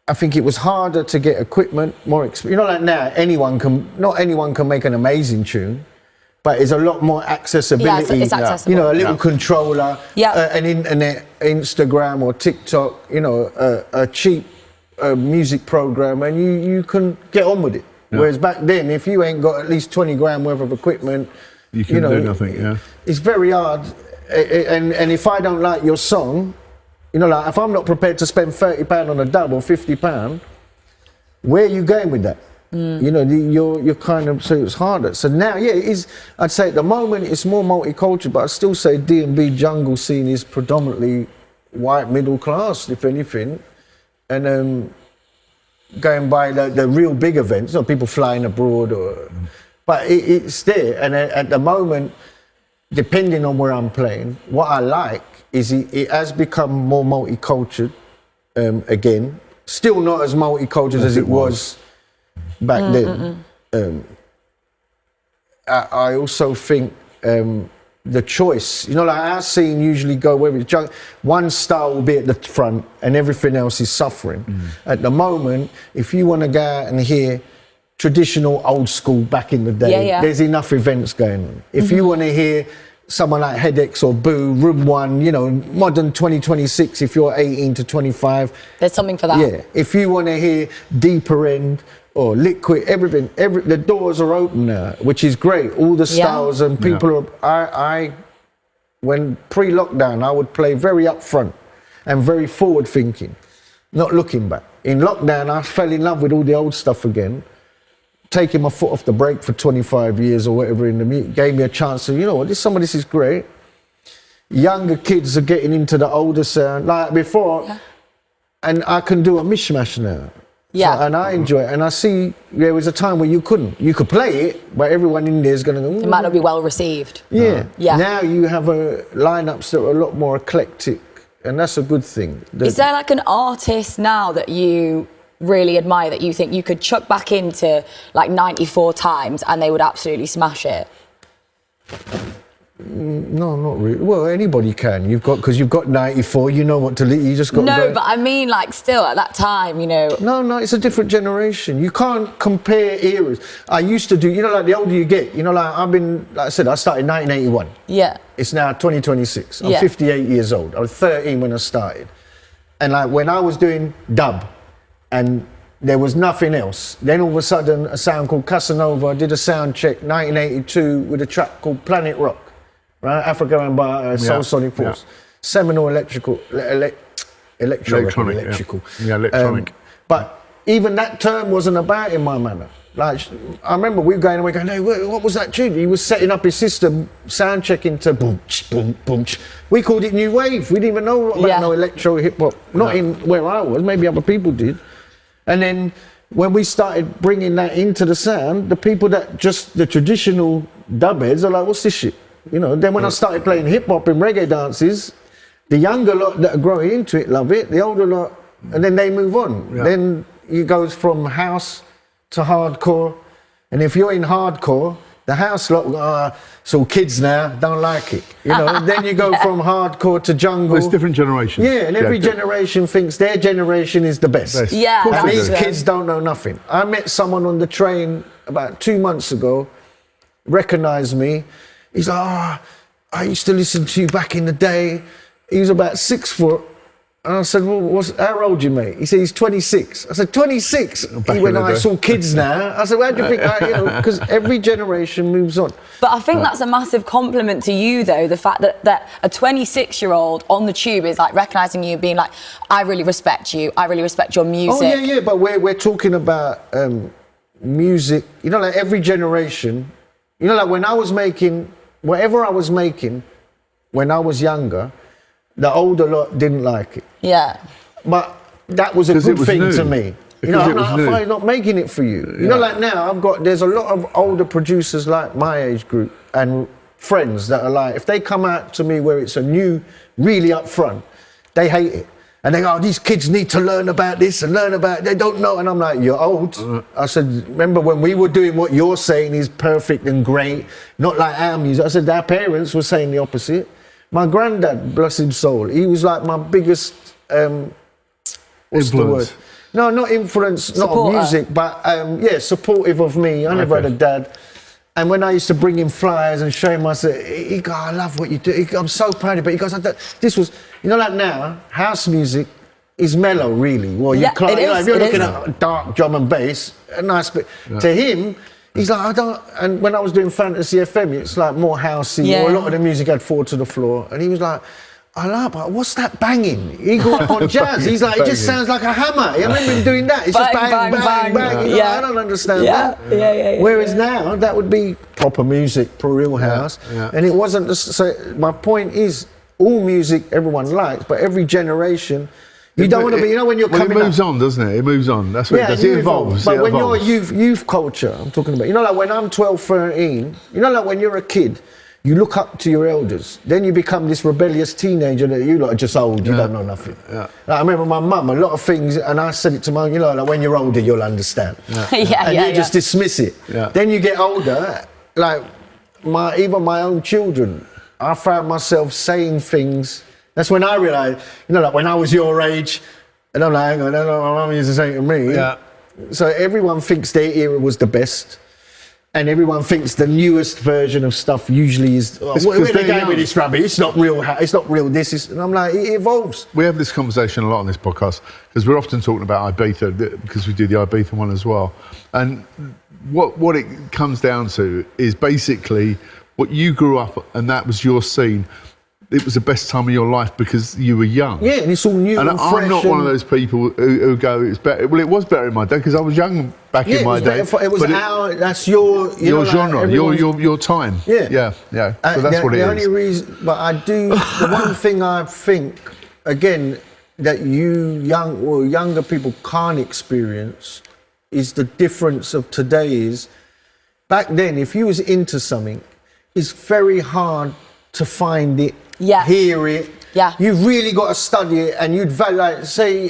I think it was harder to get equipment, more like now, not anyone can make an amazing tune, but it's a lot more accessibility. Yeah, it's accessible. A little controller, an internet, Instagram or TikTok, a cheap music program, and you can get on with it. Yeah. Whereas back then, if you ain't got at least 20 grand worth of equipment, you can do nothing. It's very hard. And if I don't like your song, like if I'm not prepared to spend £30 on a dub or £50, where are you going with that? You're kind of, so it's harder. So now, it is. I'd say at the moment it's more multicultural, but I'd still say D&B jungle scene is predominantly white middle class, if anything, and going by the real big events, people flying abroad but it's there. And at the moment, depending on where I'm playing, what I like is it has become more multicultural again. Still not as multicultural as it was back then. I also think the choice, like our scene usually go where it's one style will be at the front and everything else is suffering. At the moment, if you want to go out and hear traditional old school back in the day, there's enough events going on. If you want to hear someone like Headaches or Boo, Room 1, modern 2026, if you're 18 to 25. There's something for that. Yeah. If you want to hear Deeper End or Liquid, everything, the doors are open now, which is great. All the styles and people are, when pre-lockdown, I would play very upfront and very forward thinking, not looking back. In lockdown, I fell in love with all the old stuff again. Taking my foot off the brake for 25 years or whatever in the music gave me a chance to, some of this is great. Younger kids are getting into the older sound like before, and I can do a mishmash now. Yeah. So, and I enjoy it. And I see there was a time where you couldn't. You could play it, but everyone in there is going to go, it might not be well received. Yeah. Yeah. Now you have lineups that are a lot more eclectic, and that's a good thing. Is there like an artist now that you really admire that you think you could chuck back into like 94 times and they would absolutely smash it? No, not really. Well, anybody can. Because you've got 94. You know what to. You just got. No, but I mean, like, still at that time, No, it's a different generation. You can't compare eras. I used to do. Like the older you get. Like I said, I started in 1981. Yeah. It's now 2026. I'm 58 years old. I was 13 when I started, and like when I was doing dub, and there was nothing else. Then all of a sudden, a sound called Casanova. I did a sound check, 1982, with a track called Planet Rock. Right, Africa and by Soul Sonic Force, seminal electrical. Electronic. But even that term wasn't about in my manner. Like I remember we were going, hey, what was that tune? He was setting up his system, sound checking to boom, boom, boom. We called it new wave. We didn't even know about no electro hip hop. Not in where I was. Maybe other people did. And then when we started bringing that into the sound, the people that just the traditional dub heads are like, what's this shit? Then when I started playing hip hop and reggae dances, the younger lot that are growing into it love it, the older lot, and then they move on. Yeah. Then it goes from house to hardcore, and if you're in hardcore, the house lot, it's all kids now, don't like it. Then you go from hardcore to jungle. Well, it's different generations. Yeah, and every generation thinks their generation is the best. Yeah, and these kids don't know nothing. I met someone on the train about 2 months ago, recognised me. He's like, I used to listen to you back in the day. He was about 6 foot. And I said, well, how old you, mate? He said, he's 26. I said, 26? He went, I saw kids now. I said, well, how do you think, because every generation moves on. But I think that's a massive compliment to you, though, the fact that a 26-year-old on the tube is like recognising you, being like, I really respect you, I really respect your music. Oh, yeah, but we're talking about music, like every generation, like when I was making, whatever I was making when I was younger, the older lot didn't like it. Yeah. But that was a good thing to me. I'm not making it for you. Like now, there's a lot of older producers like my age group and friends that are like, if they come out to me where it's a new, really up front, they hate it. And they go, oh, these kids need to learn about this and learn about, they don't know. And I'm like, you're old. I said, remember when we were doing what you're saying is perfect and great, not like our music. I said, our parents were saying the opposite. My granddad, bless his soul, he was like my biggest, what's the word? No, not influence, not music, but supportive of me. I never had a dad. And when I used to bring him flyers and show him, I said, he goes, I love what you do. I'm so proud of it. He goes, this was, like now, house music is mellow, really. Well, if you're looking at dark drum and bass, a nice bit. Yeah. To him, he's like, and when I was doing Fantasy FM, it's like more housey, or a lot of the music I'd fall to the floor. And he was like, I like, but what's that banging? He grew up on jazz. He's like, it just sounds like a hammer. I remember him doing that. It's just bang, bang, bang. Like, I don't understand that. Whereas now, that would be proper music, for real house. And it wasn't, so my point is, all music everyone likes, but every generation, you don't want to be, when you're coming up. It moves on, doesn't it? It moves on. That's what it does. It evolves. But when you're youth culture, I'm talking about, like when I'm 12, 13, like when you're a kid, you look up to your elders. Then you become this rebellious teenager that you lot are just old, you don't know nothing. Like, I remember my mum, a lot of things, and I said it to my, like when you're older, you'll understand. And you just dismiss it. Then you get older, like even my own children, I found myself saying things. That's when I realised, like when I was your age, and I'm like, hang on, I don't know what my mum used to say to me. So everyone thinks their era was the best. And everyone thinks the newest version of stuff usually is, we're going with this rubbish, it's not real, and I'm like, it evolves. We have this conversation a lot on this podcast, because we're often talking about Ibiza, because we do the Ibiza one as well. And what it comes down to is basically what you grew up, and that was your scene. It was the best time of your life because you were young. Yeah, and it's all new and fresh. I'm not one of those people who go, it's better. Well, it was better in my day because I was young back in my day. That's your genre, your time. Yeah. So that's what it is. The only reason, but the one thing I think, again, that younger people can't experience is the difference of today is, back then, if you was into something, it's very hard to find it, hear it. You've really got to study it, and you'd like say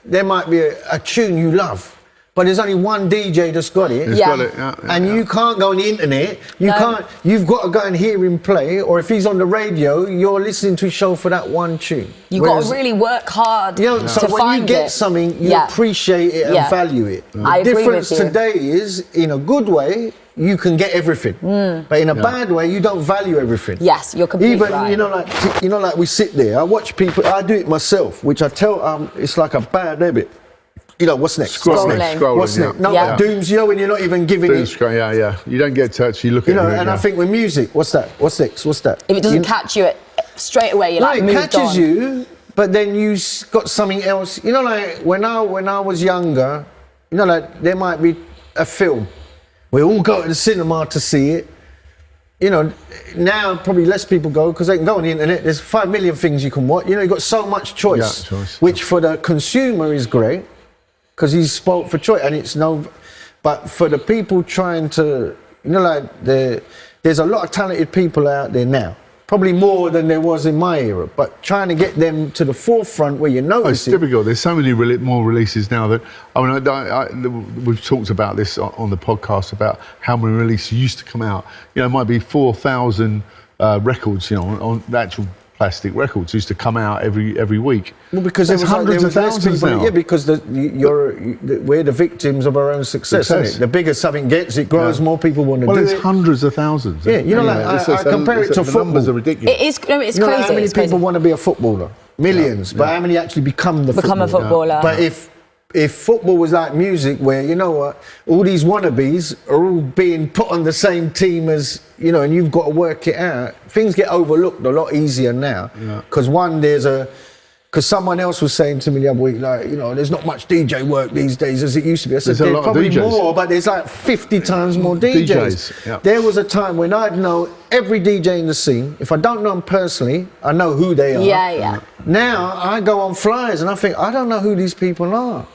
there might be a tune you love, but there's only one DJ that's got it. You can't go on the internet. You've got to go and hear him play, or if he's on the radio, you're listening to his show for that one tune. You've got to really work hard to find it. So when you get something, you appreciate it and value it. I the agree difference with you. today is, in a good way, you can get everything, but in a bad way, you don't value everything. Yes, you're completely right. Like we sit there. I watch people. I do it myself, which I tell it's like a bad habit. What's next? Scrolling. What's next? No, like dooms. When you're not even giving it. You don't get touched. You look at it. And I think with music, what's that? What's next? What's that? If it doesn't catch you straight away, you're moved on. It catches you, but then you got something else. Like when I was younger, like there might be a film. We all go to the cinema to see it. Now probably less people go because they can go on the internet. There's 5 million things you can watch. You've got so much choice, which for the consumer is great because he's spoilt for choice, and but for the people trying to, there's a lot of talented people out there now. Probably more than there was in my era, but trying to get them to the forefront where you notice it's difficult. There's so many more releases now that, we've talked about this on the podcast about how many releases used to come out. It might be 4,000 records, on the actual plastic records used to come out every week. Well, because there's hundreds of less thousands people. now. Yeah, because we're the victims of our own success. Isn't it? The bigger something gets, it grows. More people want to do it. Well, it's hundreds of thousands. Yeah, you know, like I compare it to the football. numbers are ridiculous. It is. No, it's You know, crazy. how many it's crazy. people want to be a footballer? Millions. But how many actually become a footballer? But if football was like music, where, you know what, all these wannabes are all being put on the same team as, you know, and you've got to work it out, things get overlooked a lot easier now. Because because someone else was saying to me the other week, like, you know, there's not much DJ work these days as it used to be. I said, There's a lot of probably DJs. more, but there's like 50 times more DJs. Yeah. There was a time when I'd know every DJ in the scene. If I don't know them personally, I know who they are. Yeah. Now I go on flyers and I think, I don't know who these people are.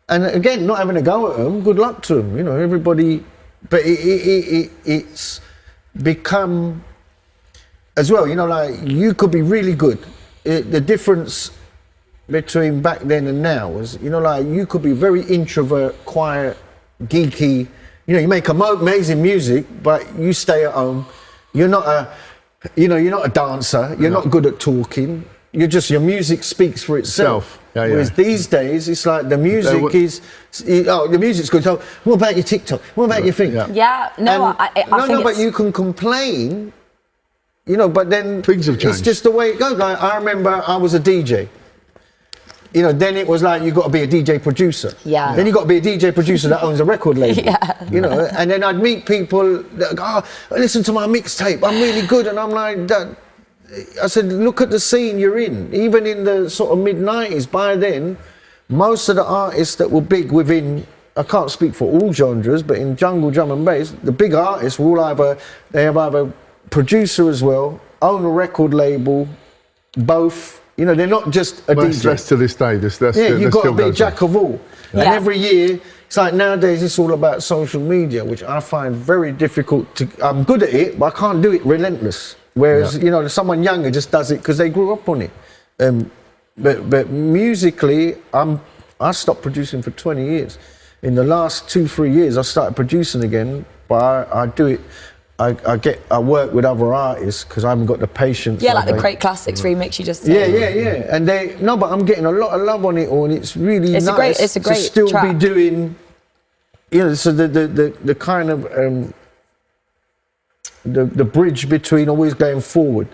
And again, not having a go at them, good luck to them. You know, everybody, but it's become, as well, you know, like, you could be really good. The difference between back then and now was, you know, like, you could be very introvert, quiet, geeky. You know, you make amazing music, but you stay at home. You're not a dancer. You're not good at talking. Your music speaks for itself. Yeah. Whereas these days, it's like the music the music's good. So what about your TikTok? What about your thing? Yeah. No, I think but you can complain, you know, but then things have changed. It's just the way it goes. Like, I remember I was a DJ. You know, then it was like, you got to be a DJ producer. Yeah. Then you got to be a DJ producer that owns a record label. Yeah. You know, and then I'd meet people that go, oh, listen to my mixtape, I'm really good. And I'm like, I said, look at the scene you're in. Even in the sort of mid-90s, by then, most of the artists that were big within, I can't speak for all genres, but in jungle, drum and bass, the big artists were all they have either producer as well, own a record label, both. You know, they're not just a DJ. That's to this day. You've got to be jack of all. Yeah. And every year, it's like nowadays it's all about social media, which I find very difficult to. I'm good at it, but I can't do it relentless. Whereas, you know, someone younger just does it because they grew up on it. But musically, I stopped producing for 20 years. In the last 2-3 years, I started producing again, but I do it. I work with other artists because I haven't got the patience. Yeah, like the Crate Classics remix you just did. Yeah. And but I'm getting a lot of love on it all, and it's really nice it's a great to still track. be doing, you know, so the kind of the bridge between always going forward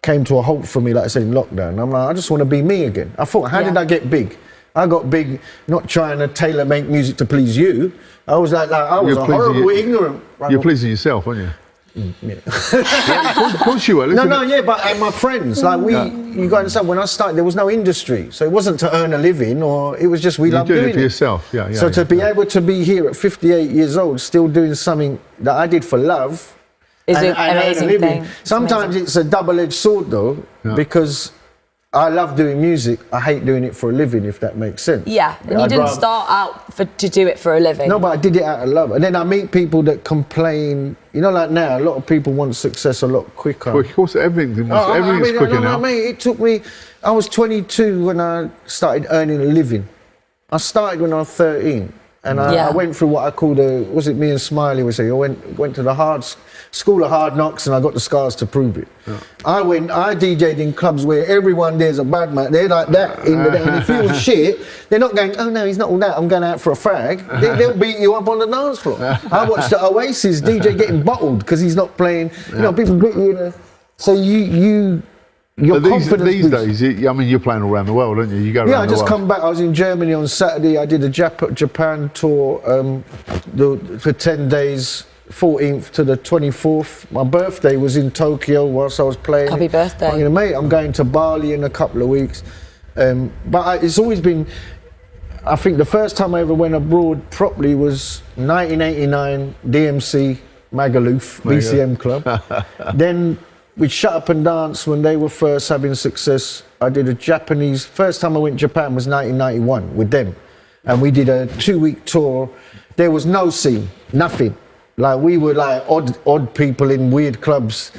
came to a halt for me, like I said, in lockdown. I'm like, I just want to be me again. I thought, how did I get big? I got big not trying to tailor-make music to please you. I was like I was a horrible, ignorant. You're pleasing yourself, aren't you? Yeah. Of course you were. But my friends, like you got to understand, when I started, there was no industry, so it wasn't to earn a living, or it was just we loved doing it for yourself. So to be able to be here at 58 years old, still doing something that I did for love, is an amazing thing. Sometimes it's a double-edged sword, though, because I love doing music. I hate doing it for a living, if that makes sense. Yeah, and you didn't start out to do it for a living. No, but I did it out of love. And then I meet people that complain. You know, like now, a lot of people want success a lot quicker. Well, of course, everything's quicker now. Mate, it took me. I was 22 when I started earning a living. I started when I was 13. And I went through what I called me and Smiley would say, I went to the school of hard knocks, and I got the scars to prove it. Yeah. I DJed in clubs where everyone there's a bad man. They're like that in the day. And if you was shit, they're not going, oh no, he's not all that, I'm going out for a fag. They'll beat you up on the dance floor. I watched the Oasis DJ getting bottled because he's not playing. You know, people get you in a... So these days, you're playing all around the world, aren't you? You go around the world. Yeah, I just come back. I was in Germany on Saturday. I did a Japan tour for 10 days, 14th to the 24th. My birthday was in Tokyo whilst I was playing. Happy birthday. Mate, I'm going to Bali in a couple of weeks. But it's always been... I think the first time I ever went abroad properly was 1989, DMC, Magaluf, BCM Club. Then... with Shut Up and Dance, when they were first having success, I did a Japanese... First time I went to Japan was 1991 with them. And we did a 2-week tour. There was no scene, nothing. Like, we were like odd people in weird clubs.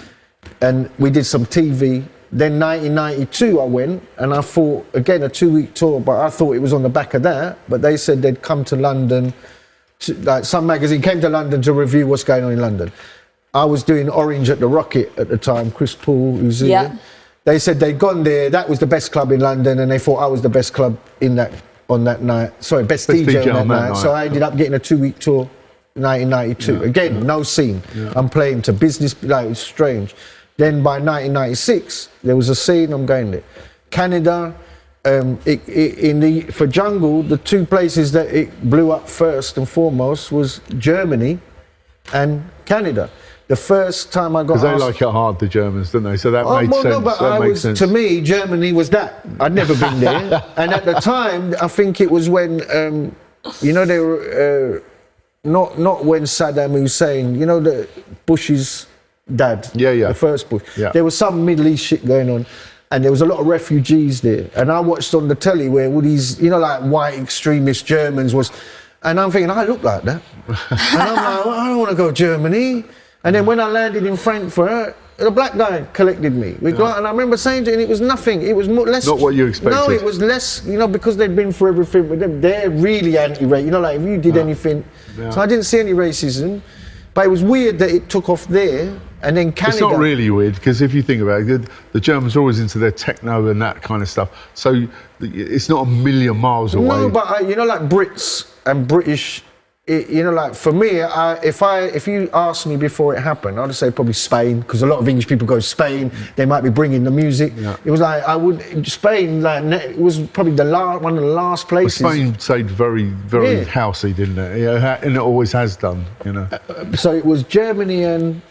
And we did some TV. Then 1992 I went, and I thought, again, a 2-week tour, but I thought it was on the back of that. But they said they'd come to London. Like, some magazine came to London to review what's going on in London. I was doing Orange at the Rocket at the time, Chris Paul, who's here. they said they'd gone there. That was the best club in London, and they thought I was the best club on that night. Sorry, best DJ on that night. So I ended up getting a 2-week tour, 1992. Yeah, Again, no scene. Yeah. I'm playing to business. Like, it was strange. Then by 1996, there was a scene. I'm going there. Canada. For jungle, the two places that it blew up first and foremost was Germany and Canada. The first time I got because they like it hard, the Germans, don't they? So that made sense. No, but that makes sense. To me, Germany was that. I'd never been there, and at the time, I think it was when they were not when Saddam Hussein, the Bush's dad, the first Bush. Yeah. There was some Middle East shit going on. And there was a lot of refugees there. And I watched on the telly where all these, like white extremist Germans was, and I'm thinking, I look like that. And I'm like, well, I don't want to go to Germany. And then when I landed in Frankfurt, the black guy collected me. And I remember saying to him, it was nothing. It was less. Not what you expected. No, it was less, because they'd been through everything with them. They're really anti-race. Like if you did anything. Yeah. So I didn't see any racism. But it was weird that it took off there. And then Canada. It's not really weird, because if you think about it, the Germans are always into their techno and that kind of stuff. So it's not a million miles away. No, but like Brits and British, like for me, if you asked me before it happened, I'd say probably Spain, because a lot of English people go to Spain. They might be bringing the music. Yeah. It was like Spain. It was probably one of the last places. Well, Spain stayed very, very housey, didn't it? Yeah, and it always has done. So it was Germany and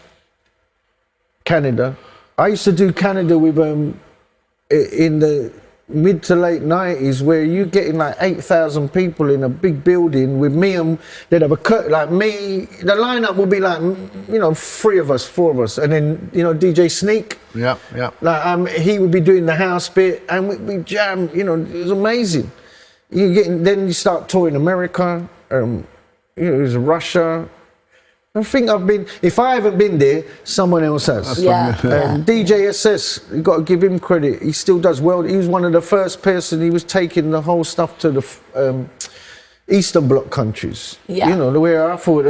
Canada. I used to do Canada with in the mid to late 90s, where you getting like 8,000 people in a big building with me, and they'd have a cut like me. The lineup would be like 4 of us, and then DJ Sneak. Yeah. Like he would be doing the house bit, and we jam. It was amazing. Then you start touring America. It was Russia. I think if I haven't been there, someone else has. DJ SS, you've got to give him credit. He still does well. He was one of the first person, he was taking the whole stuff to the Eastern Bloc countries. Yeah. The way I thought,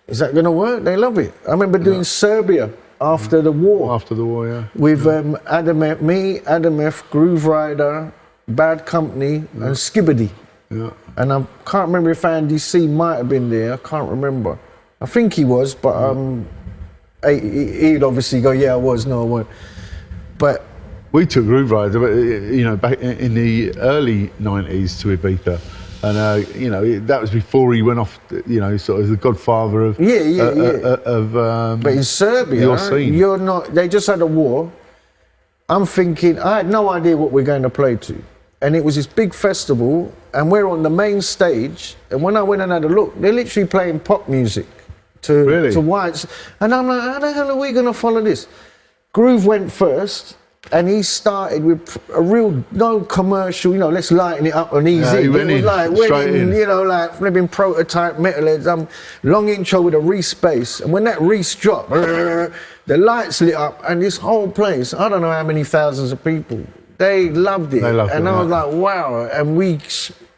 is that going to work? They love it. I remember doing Serbia after the war. After the war, yeah. With Adam F, Groove Rider, Bad Company, and Skibbity. Yeah. And I can't remember if Andy C might have been there. I can't remember. I think he was, but he'd obviously go, yeah, I was, no, I weren't. But we took Groove Rider, back in the early 90s to Ibiza. And, that was before he went off, sort of the godfather of... But in Serbia, your scene. They just had a war. I'm thinking, I had no idea what we're going to play to. And it was this big festival, and we're on the main stage. And when I went and had a look, they're literally playing pop music to whites. And I'm like, how the hell are we going to follow this? Groove went first, and he started with a real, no commercial, let's lighten it up and ease in. It was like, like flipping prototype metalheads. Long intro with a Reese bass. And when that Reese dropped, the lights lit up, and this whole place, I don't know how many thousands of people, they loved it. I was like, wow. And we,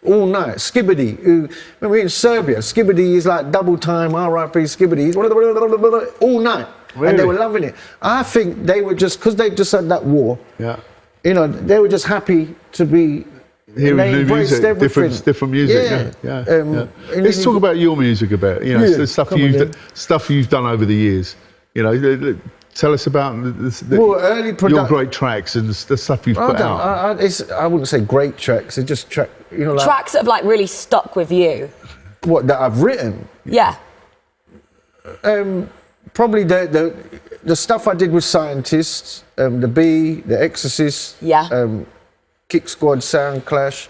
all night, Skibbity, we're in Serbia. Skibbity is like double time, R.I.P. Skibbity, all night. Really? And they were loving it. I think they were just, because they just had that war, they were just happy to be hearing new music, different music. Yeah. Let's talk about your music a bit. The stuff you've done over the years. Tell us about early your great tracks and the stuff you've put out. I wouldn't say great tracks. They're just tracks that have really stuck with you. What, that I've written? Yeah. Probably the stuff I did with Scientists, the Bee, the Exorcist, Kick Squad, Sound Clash,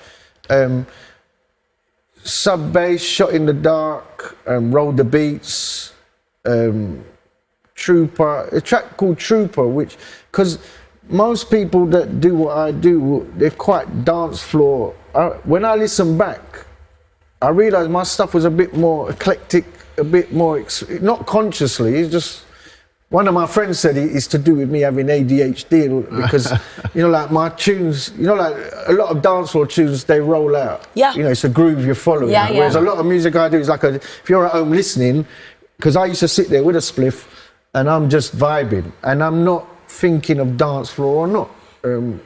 Sub Bass, Shot in the Dark, Roll the Beats, Trooper, a track called Trooper, which, because most people that do what I do, they're quite dance floor. When I listen back, I realise my stuff was a bit more eclectic, a bit more, not consciously, it's just, one of my friends said it's to do with me having ADHD, because, like my tunes, like a lot of dancehall tunes, they roll out. Yeah. It's a groove you're following. Yeah, Whereas a lot of music I do is like if you're at home listening, because I used to sit there with a spliff, and I'm just vibing, and I'm not thinking of dance floor or not.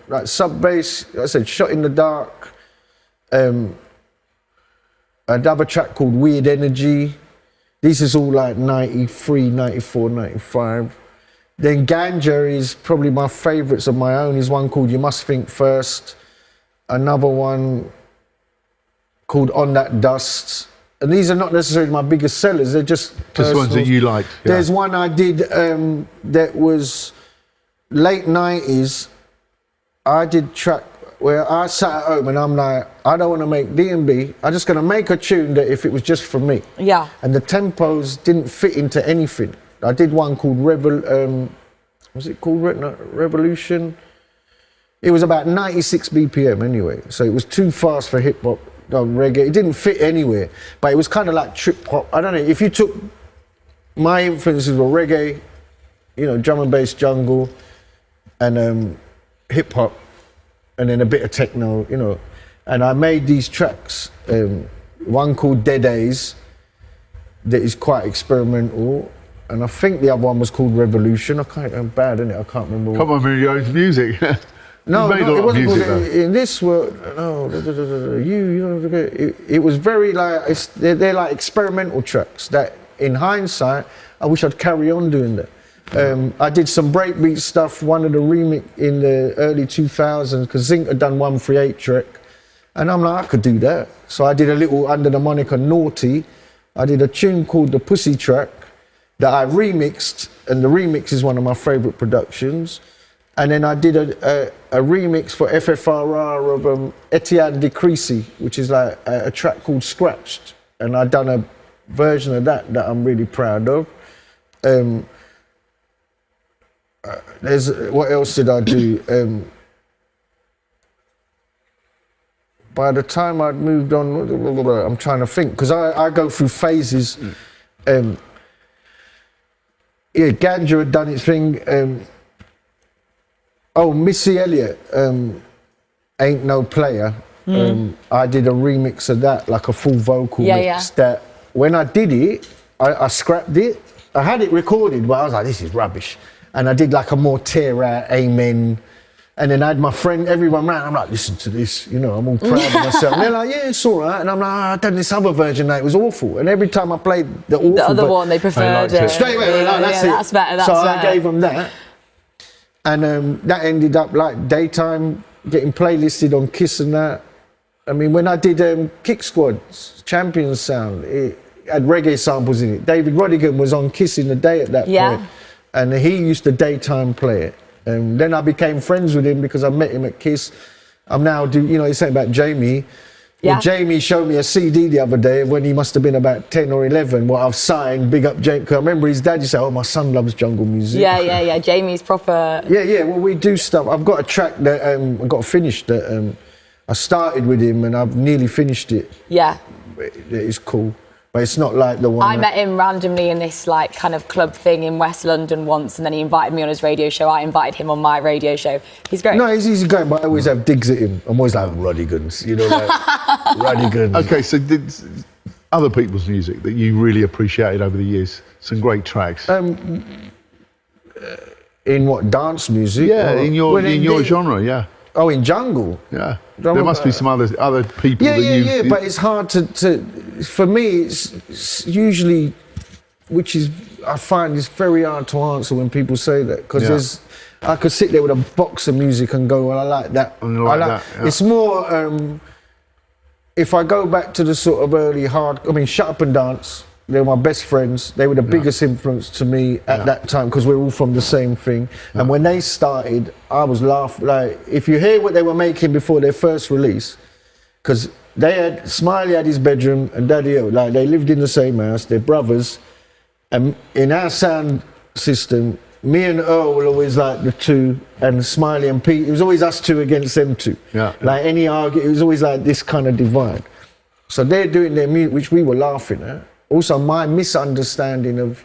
Like sub bass, like I said, Shot in the Dark. Another track called Weird Energy. This is all like 93, 94, 95. Then Ganja is probably my favourites of my own. Is one called You Must Think First. Another one called On That Dust. And these are not necessarily my biggest sellers, they're just ones that you like. Yeah. There's one I did that was late 90s. I did track where I sat at home and I'm like, I don't want to make D&B. I'm just going to make a tune that if it was just for me. Yeah. And the tempos didn't fit into anything. I did one called was it called Revolution? It was about 96 BPM anyway. So it was too fast for hip hop. Reggae, it didn't fit anywhere, but it was kind of like trip hop. I don't know, if you took my influences were reggae, you know, drum and bass, jungle, and hip hop, and then a bit of techno, you know, and I made these tracks, one called Dead Days, that is quite experimental, and I think the other one was called Revolution. I'm bad, isn't it? I can't remember. Come on, your own music. No, it wasn't called, in this world. No, it was very like they're like experimental tracks that, in hindsight, I wish I'd carry on doing that. I did some breakbeat stuff. One of the remix in the early 2000s because Zinc had done 138 track, and I'm like, I could do that. So I did a little under the moniker Naughty. I did a tune called The Pussy Track that I remixed, and the remix is one of my favourite productions. And then I did a remix for FFRR of Etienne de Creasy, which is like a track called Scratched. And I've done a version of that I'm really proud of. What else did I do? By the time I'd moved on, I'm trying to think, because I go through phases. Yeah, Ganja had done its thing. Missy Elliott, Ain't No Player. I did a remix of that, like a full vocal mix. That when I did it, I scrapped it. I had it recorded, but I was like, this is rubbish. And I did like a more tear out, Amen. And then I had my friend, everyone round, I'm like, listen to this, you know, I'm all proud of myself. And they're like, yeah, it's all right. And I'm like, I've done this other version that it was awful. And every time I played the awful the other one, they preferred it. Straight away, like, that's it. That's better, so I gave them that. And that ended up like daytime, getting playlisted on Kiss and that. I mean, when I did Kick Squad's Champions Sound, it had reggae samples in it. David Rodigan was on Kiss in the day at that point. And he used to daytime play it. And then I became friends with him because I met him at Kiss. I'm now he's saying about Jamie. Yeah. Well, Jamie showed me a CD the other day when he must have been about 10 or 11. What I've signed, big up Jamie. Cause I remember his dad used to say, "Oh, my son loves jungle music." Yeah. Jamie's proper. Yeah. Well, we do stuff. I've got a track that I've got finished that I started with him and I've nearly finished it. Yeah. It is cool. But it's not like the one. I met him randomly in this like kind of club thing in West London once, and then he invited me on his radio show. I invited him on my radio show. He's great. No, he's easy going, but I always have digs at him. I'm always like, Rodigans, you know, like Rodigans. Okay, so did other people's music that you really appreciated over the years? Some great tracks. In what, dance music? Yeah, in your genre, yeah. Oh, in jungle? Yeah. There must be some other people that you... Yeah, but it's hard to... For me, it's usually... Which is... I find it's very hard to answer when people say that. Because I could sit there with a box of music and go, well, I like that. And I like that, yeah. It's more... if I go back to the sort of early hard... I mean, Shut Up and Dance, they were my best friends. They were the biggest influence to me at that time because we're all from the same thing. And when they started, I was laughing. Like, if you hear what they were making before their first release, because Smiley had his bedroom and Daddy O, like they lived in the same house, they're brothers. And in our sound system, me and Earl were always like the two, and Smiley and Pete, it was always us two against them two. Like any argument, it was always like this kind of divide. So they're doing their music, which we were laughing at. Also, my misunderstanding of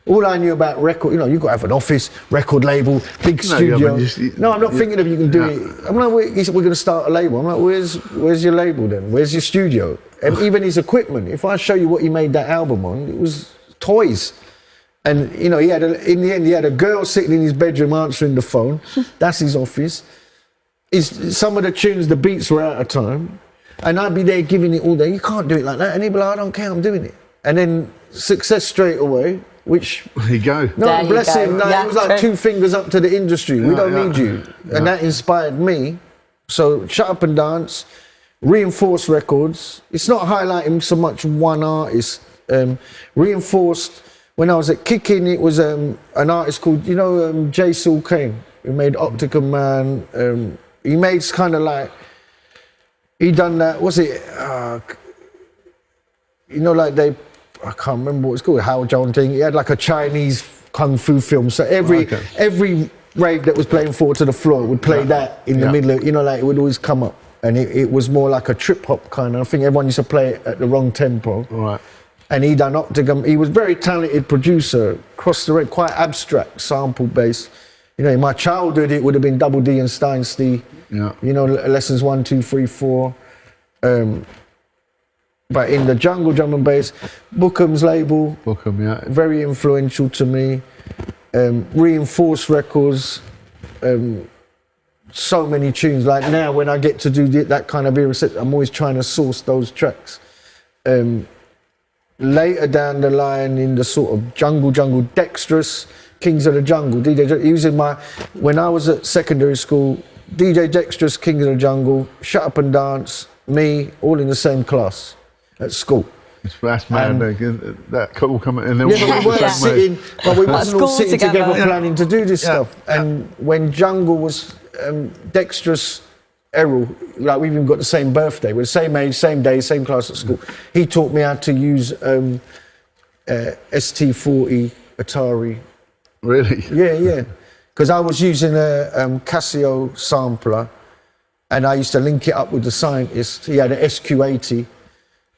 all I knew about record, you've got to have an office, record label, big studio. I'm not thinking of you can do it. I'm like, we're going to start a label. I'm like, where's your label then? Where's your studio? And even his equipment. If I show you what he made that album on, it was toys. And you know, in the end, he had a girl sitting in his bedroom answering the phone. That's his office. Some of the tunes, the beats were out of time, and I'd be there giving it all day. You can't do it like that. And he'd be like, I don't care, I'm doing it. And then success straight away, which There you go. no, bless him. No, it was like true. 2 fingers up to the industry. We don't need you, and that inspired me. So Shut Up and Dance, Reinforced Records. It's not highlighting so much one artist. Reinforced. When I was at Kicking, it was an artist called, J. Saul Kane, who made Optica Man. He made kind of like, he done that, what's it, I can't remember what it's called, Hao John thing. He had like a Chinese kung fu film. So every rave that was playing Forward to the Floor would play that in the middle of, it would always come up. And it was more like a trip hop kind of, I think everyone used to play it at the wrong tempo. All right. And he done Opticum. He was a very talented producer, across the road, quite abstract, sample based. In my childhood, it would have been Double D and Steinstein. Yeah. Lessons 1, 2, 3, 4. But in the jungle drum and bass, Bookham's label. Bookham, yeah. Very influential to me. Reinforced Records. So many tunes. Like now, when I get to do that kind of era set, I'm always trying to source those tracks. Later down the line in the sort of jungle, Dexterous, Kings of the Jungle, DJ, when I was at secondary school, DJ Dexterous, Kings of the Jungle, Shut Up and Dance, me, all in the same class at school. That's mad. That couple come and then we weren't sitting, but we wasn't all sitting together planning to do this stuff. And when Jungle was Dexterous, Errol, like we've even got the same birthday, we're the same age, same day, same class at school. He taught me how to use ST40 Atari. Really? Yeah. Because I was using a Casio sampler, and I used to link it up with the scientist. He had an SQ80,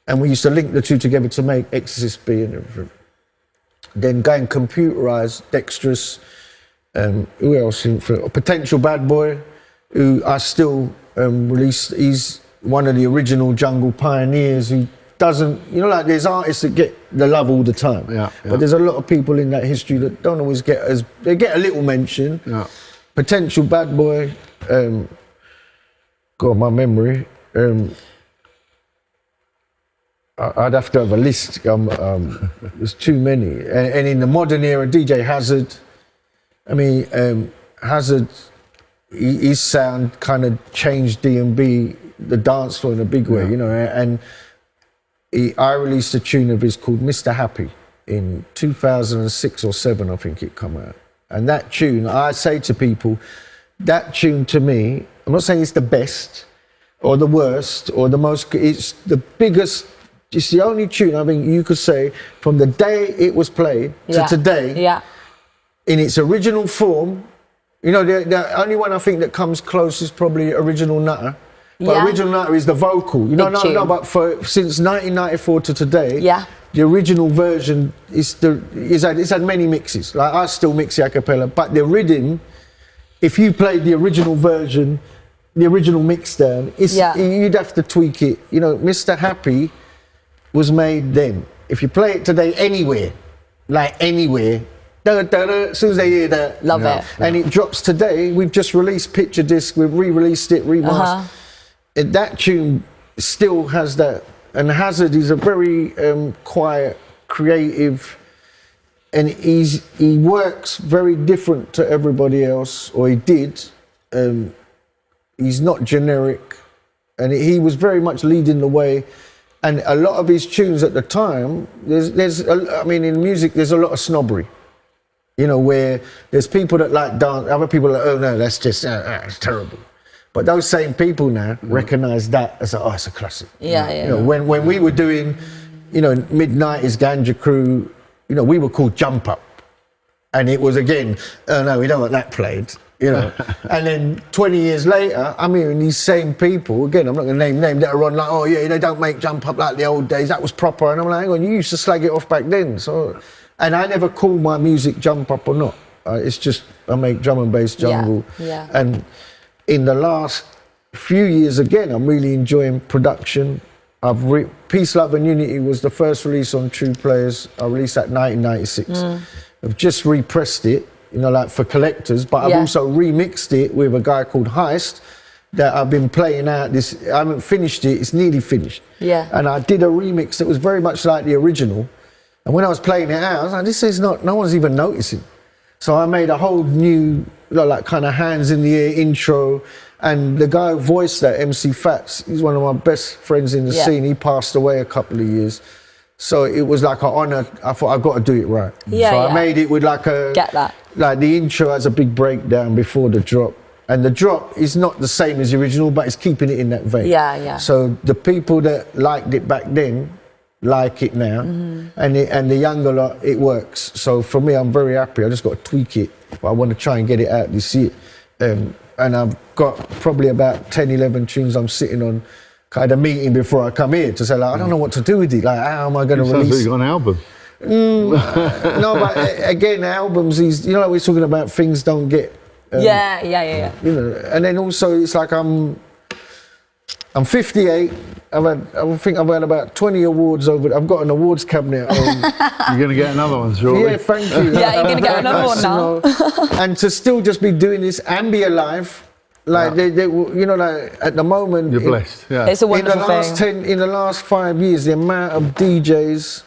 and we used to link the two together to make Exorcist B and everything. Then going computerized, Dexterous, who else? Potential Bad Boy, who I still released. He's one of the original jungle pioneers who doesn't, there's artists that get the love all the time. Yeah. But there's a lot of people in that history that don't always get they get a little mention. Yeah. Potential Bad Boy, God, my memory. I'd have to have a list. There's too many. And in the modern era, DJ Hazard. I mean, Hazard, his sound kind of changed D&B, the dance floor in a big way, and I released a tune of his called Mr. Happy in 2006 or 7, I think it come out. And that tune, I say to people, that tune to me, I'm not saying it's the best or the worst or the most, it's the biggest, it's the only tune I think you could say from the day it was played to today, in its original form. The only one I think that comes close is probably Original Nutter. But Original Nutter is the vocal. But since 1994 to today, the original version it's had many mixes. Like I still mix it a cappella, but the rhythm, if you played the original version, the original mix down, you'd have to tweak it. Mr. Happy was made then. If you play it today anywhere, as soon as they hear that, love it. And it drops today. We've just released Picture Disc. We've re-released it, remastered. That tune still has that. And Hazard is a very quiet, creative, and he works very different to everybody else, or he did. He's not generic, and he was very much leading the way. And a lot of his tunes at the time, in music, there's a lot of snobbery. Where there's people that like dance, other people are like, oh no, that's just, it's terrible. But those same people now recognise that as it's a classic. When we were doing, mid-90s Ganja Crew, we were called Jump Up. And it was again, oh no, we don't want that played, And then 20 years later, I'm hearing these same people, again, I'm not going to name that are on like, oh yeah, they don't make Jump Up like the old days, that was proper. And I'm like, hang on, you used to slag it off back then. And I never call my music Jump Up or not. It's just, I make drum and bass jungle. And in the last few years, again, I'm really enjoying production. Peace, Love and Unity was the first release on True Playaz. I released that 1996. I've just repressed it, you know, like for collectors, but I've Yeah. also remixed it with a guy called Heist that I've been playing out this. I haven't finished it, it's nearly finished. Yeah. And I did a remix that was very much like the original. And when I was playing it out, I was like, this is not, no one's even noticing. So I made a whole new, you know, like kind of hands in the air intro. And the guy who voiced that, MC Fats, he's one of my best friends in the Yeah. scene. He passed away a couple of years. So it was like an honor. I thought, I've got to do it right. Yeah, so yeah. I made it with like a... Get that. Like the intro has a big breakdown before the drop. And the drop is not the same as the original, but it's keeping it in that vein. Yeah, yeah. So the people that liked it back then like it now. And the younger lot, it works. So for me, I'm very happy. I just got to tweak it. But I want to try and get it out this year. And I've got probably about 10, 11 tunes I'm sitting on. Kind of meeting before I come here to say, like, I don't know what to do with it. Like, how am I going to Sounds like release you got an album. No, but again, albums, you know, like we're talking about things don't get... yeah. You know, and then also it's like I'm 58. I think I've had about 20 awards over. I've got an awards cabinet. You're going to get another one, shortly. Yeah, thank you. Yeah, you're gonna get another one now. You know, and to still just be doing this and be alive, like you know, like at the moment, You're blessed. Yeah. It's a wonderful thing. in the last 5 years, the amount of DJs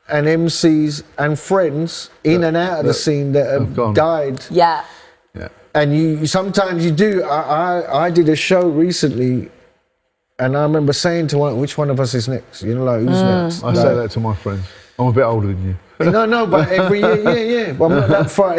and MCs and friends in and out of the scene that have gone. died. Yeah. Yeah. And you sometimes you do. I did a show recently, and I remember saying to one, which one of us is next? You know, like who's next? I say that to my friends. I'm a bit older than you. No, but every year, yeah. But I'm not that far.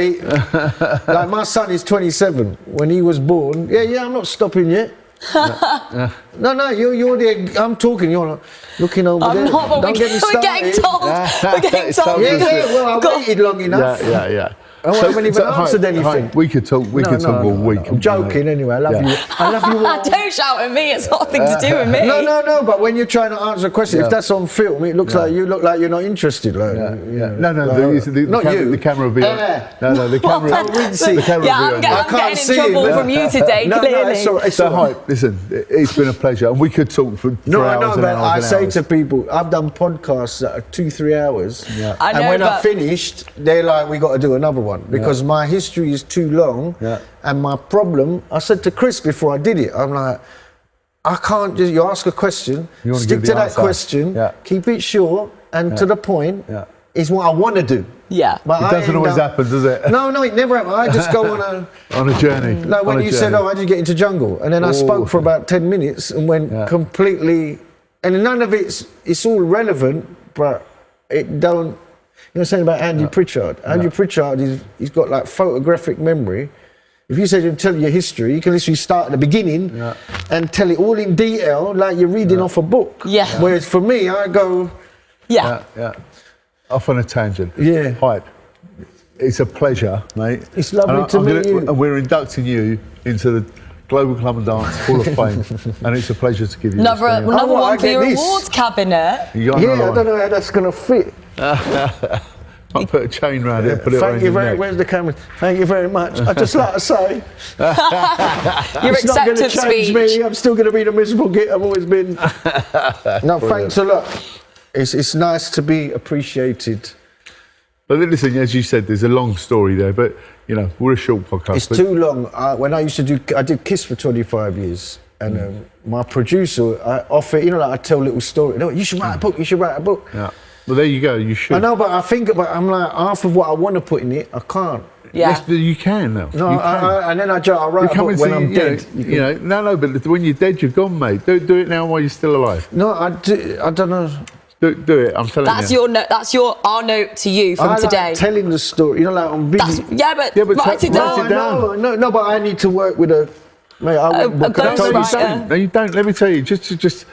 Like my son is 27. When he was born, I'm not stopping yet. No, you're the. I'm talking. You're not looking over there. I'm not, but Don't get me started. we're getting told. We're getting told. Yeah. Well, I waited long enough. Yeah. I haven't even answered hi, anything. we could talk. We could talk all week. I'm joking anyway. I love you. I love you all. Don't shout at me. It's nothing to do with me. No. But when you're trying to answer a question, if that's on film, it looks like you look like you're not interested. Like, No. Not you. The camera will be on. No. The camera. The camera Yeah, will be on. I'm getting in trouble from you today. No, Clearly. it's all right. So, Hype, listen, it's been a pleasure. And we could talk for No, I hours know, and but I hours say and hours. to people, I've done podcasts that are 2-3 hours. Yeah. I know, And when I but- finished, they're like, we got to do another one because my history is too long. Yeah. And my problem, I said to Chris before I did it, I'm like, I can't just, you ask a question, You wanna stick give to the that answer. question, Yeah. keep it short and to the point, Yeah. is what I want to do. Yeah. But It I doesn't end always up- happen, does it? No, it never happens. I just go On a journey. like when On a you said, journey. I just get into jungle, and then I spoke for about 10 minutes and went completely, and none of it's all relevant, but it don't, you know what I'm saying about Andy Pritchard? Andy Pritchard, he's got like photographic memory. If you say to him, tell your history, you can literally start at the beginning and tell it all in detail, like you're reading off a book. Yeah. Whereas for me, I go, Yeah. Off on a tangent. Yeah. Hype. It's a pleasure, mate. It's lovely to meet you. And we're inducting you into the Global Club and Dance Hall of Fame, and it's a pleasure to give you Another this. Oh, what, I one for get your this? awards cabinet. You got yeah, another I one. don't know how that's going to fit. I'll put a chain around it and put it around Thank you your very neck. Where's the camera? Thank you very much. I'd just like to say, Your it's not going to acceptance change speech. me. I'm still going to be the miserable git I've always been. No, thanks a lot. It's nice to be appreciated. But listen, as you said, there's a long story there, but you know, we're a short podcast. It's but too long. When I used to I did Kiss for 25 years, and my producer, I offer, you know, like I tell little stories. No, you should write a book. You should write a book. Yeah. Well, there you go. You should. I know, but I think about. I'm like half of what I want to put in it, I can't. Yeah. Yes, but you can now. No, you can. and then I write a book when I'm dead. But when you're dead, you're gone, mate. Do it now while you're still alive. No, I don't know. Do it. I'm telling That's you. your note. That's our note to you from I today. like telling the story. You know, like on video. But Yeah, but write it write down. it down. No, but I need to work with a. Mate, I wouldn't book ghost a No, you writer. don't. No, you don't. Let me tell you. Just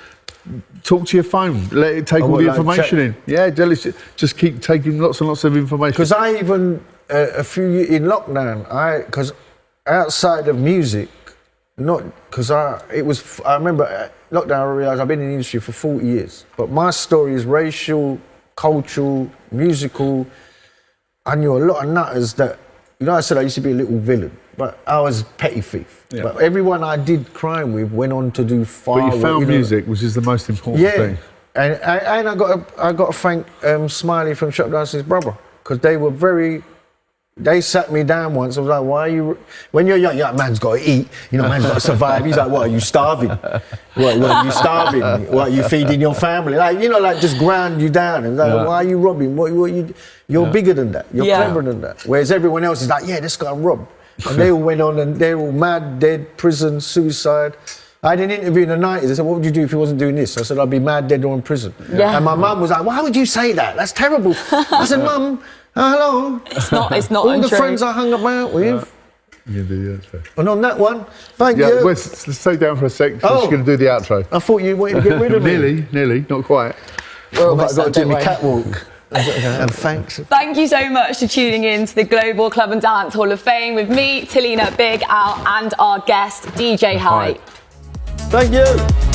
talk to your phone. Let it take all the like information in. Yeah, just keep taking lots and lots of information. Because I even a few years in lockdown, because outside of music, not because I remember lockdown. I realised I've been in the industry for 40 years, but my story is racial, cultural, musical. I knew a lot of nutters that, you know, I said I used to be a little villain, but I was petty thief. Yeah. But everyone I did crime with went on to do far. But you found music, which is the most important thing. And I got to thank Smiley from Shop Dance's brother, because they were very They sat me down once. I was like, why are you... When you're young, you're like, man's got to eat. You know, man's got to survive. He's like, what, are you starving? What are you starving? What, are you feeding your family? Like, you know, like just ground you down. And like, why are you robbing? You're bigger than that. You're cleverer than that. Whereas everyone else is like, yeah, this guy robbed. And they all went on and they're all mad, dead, prison, suicide. I had an interview in the 90s. I said, what would you do if you wasn't doing this? I said, I'd be mad, dead, or in prison. Yeah. And my mum was like, why would you say that? That's terrible. I said, Mum, hello. It's not all untrue. the friends I hung about with. You do, that's fair. And on that one, thank you. Let's slow down for a sec. She's going to do the outro. I thought you wanted to get rid of me. Nearly, not quite. Well, I've got to do my catwalk. And thanks. Thank you so much for tuning in to the Global Club and Dance Hall of Fame with me, Talina, Big Al, and our guest, DJ Hype. Thank you.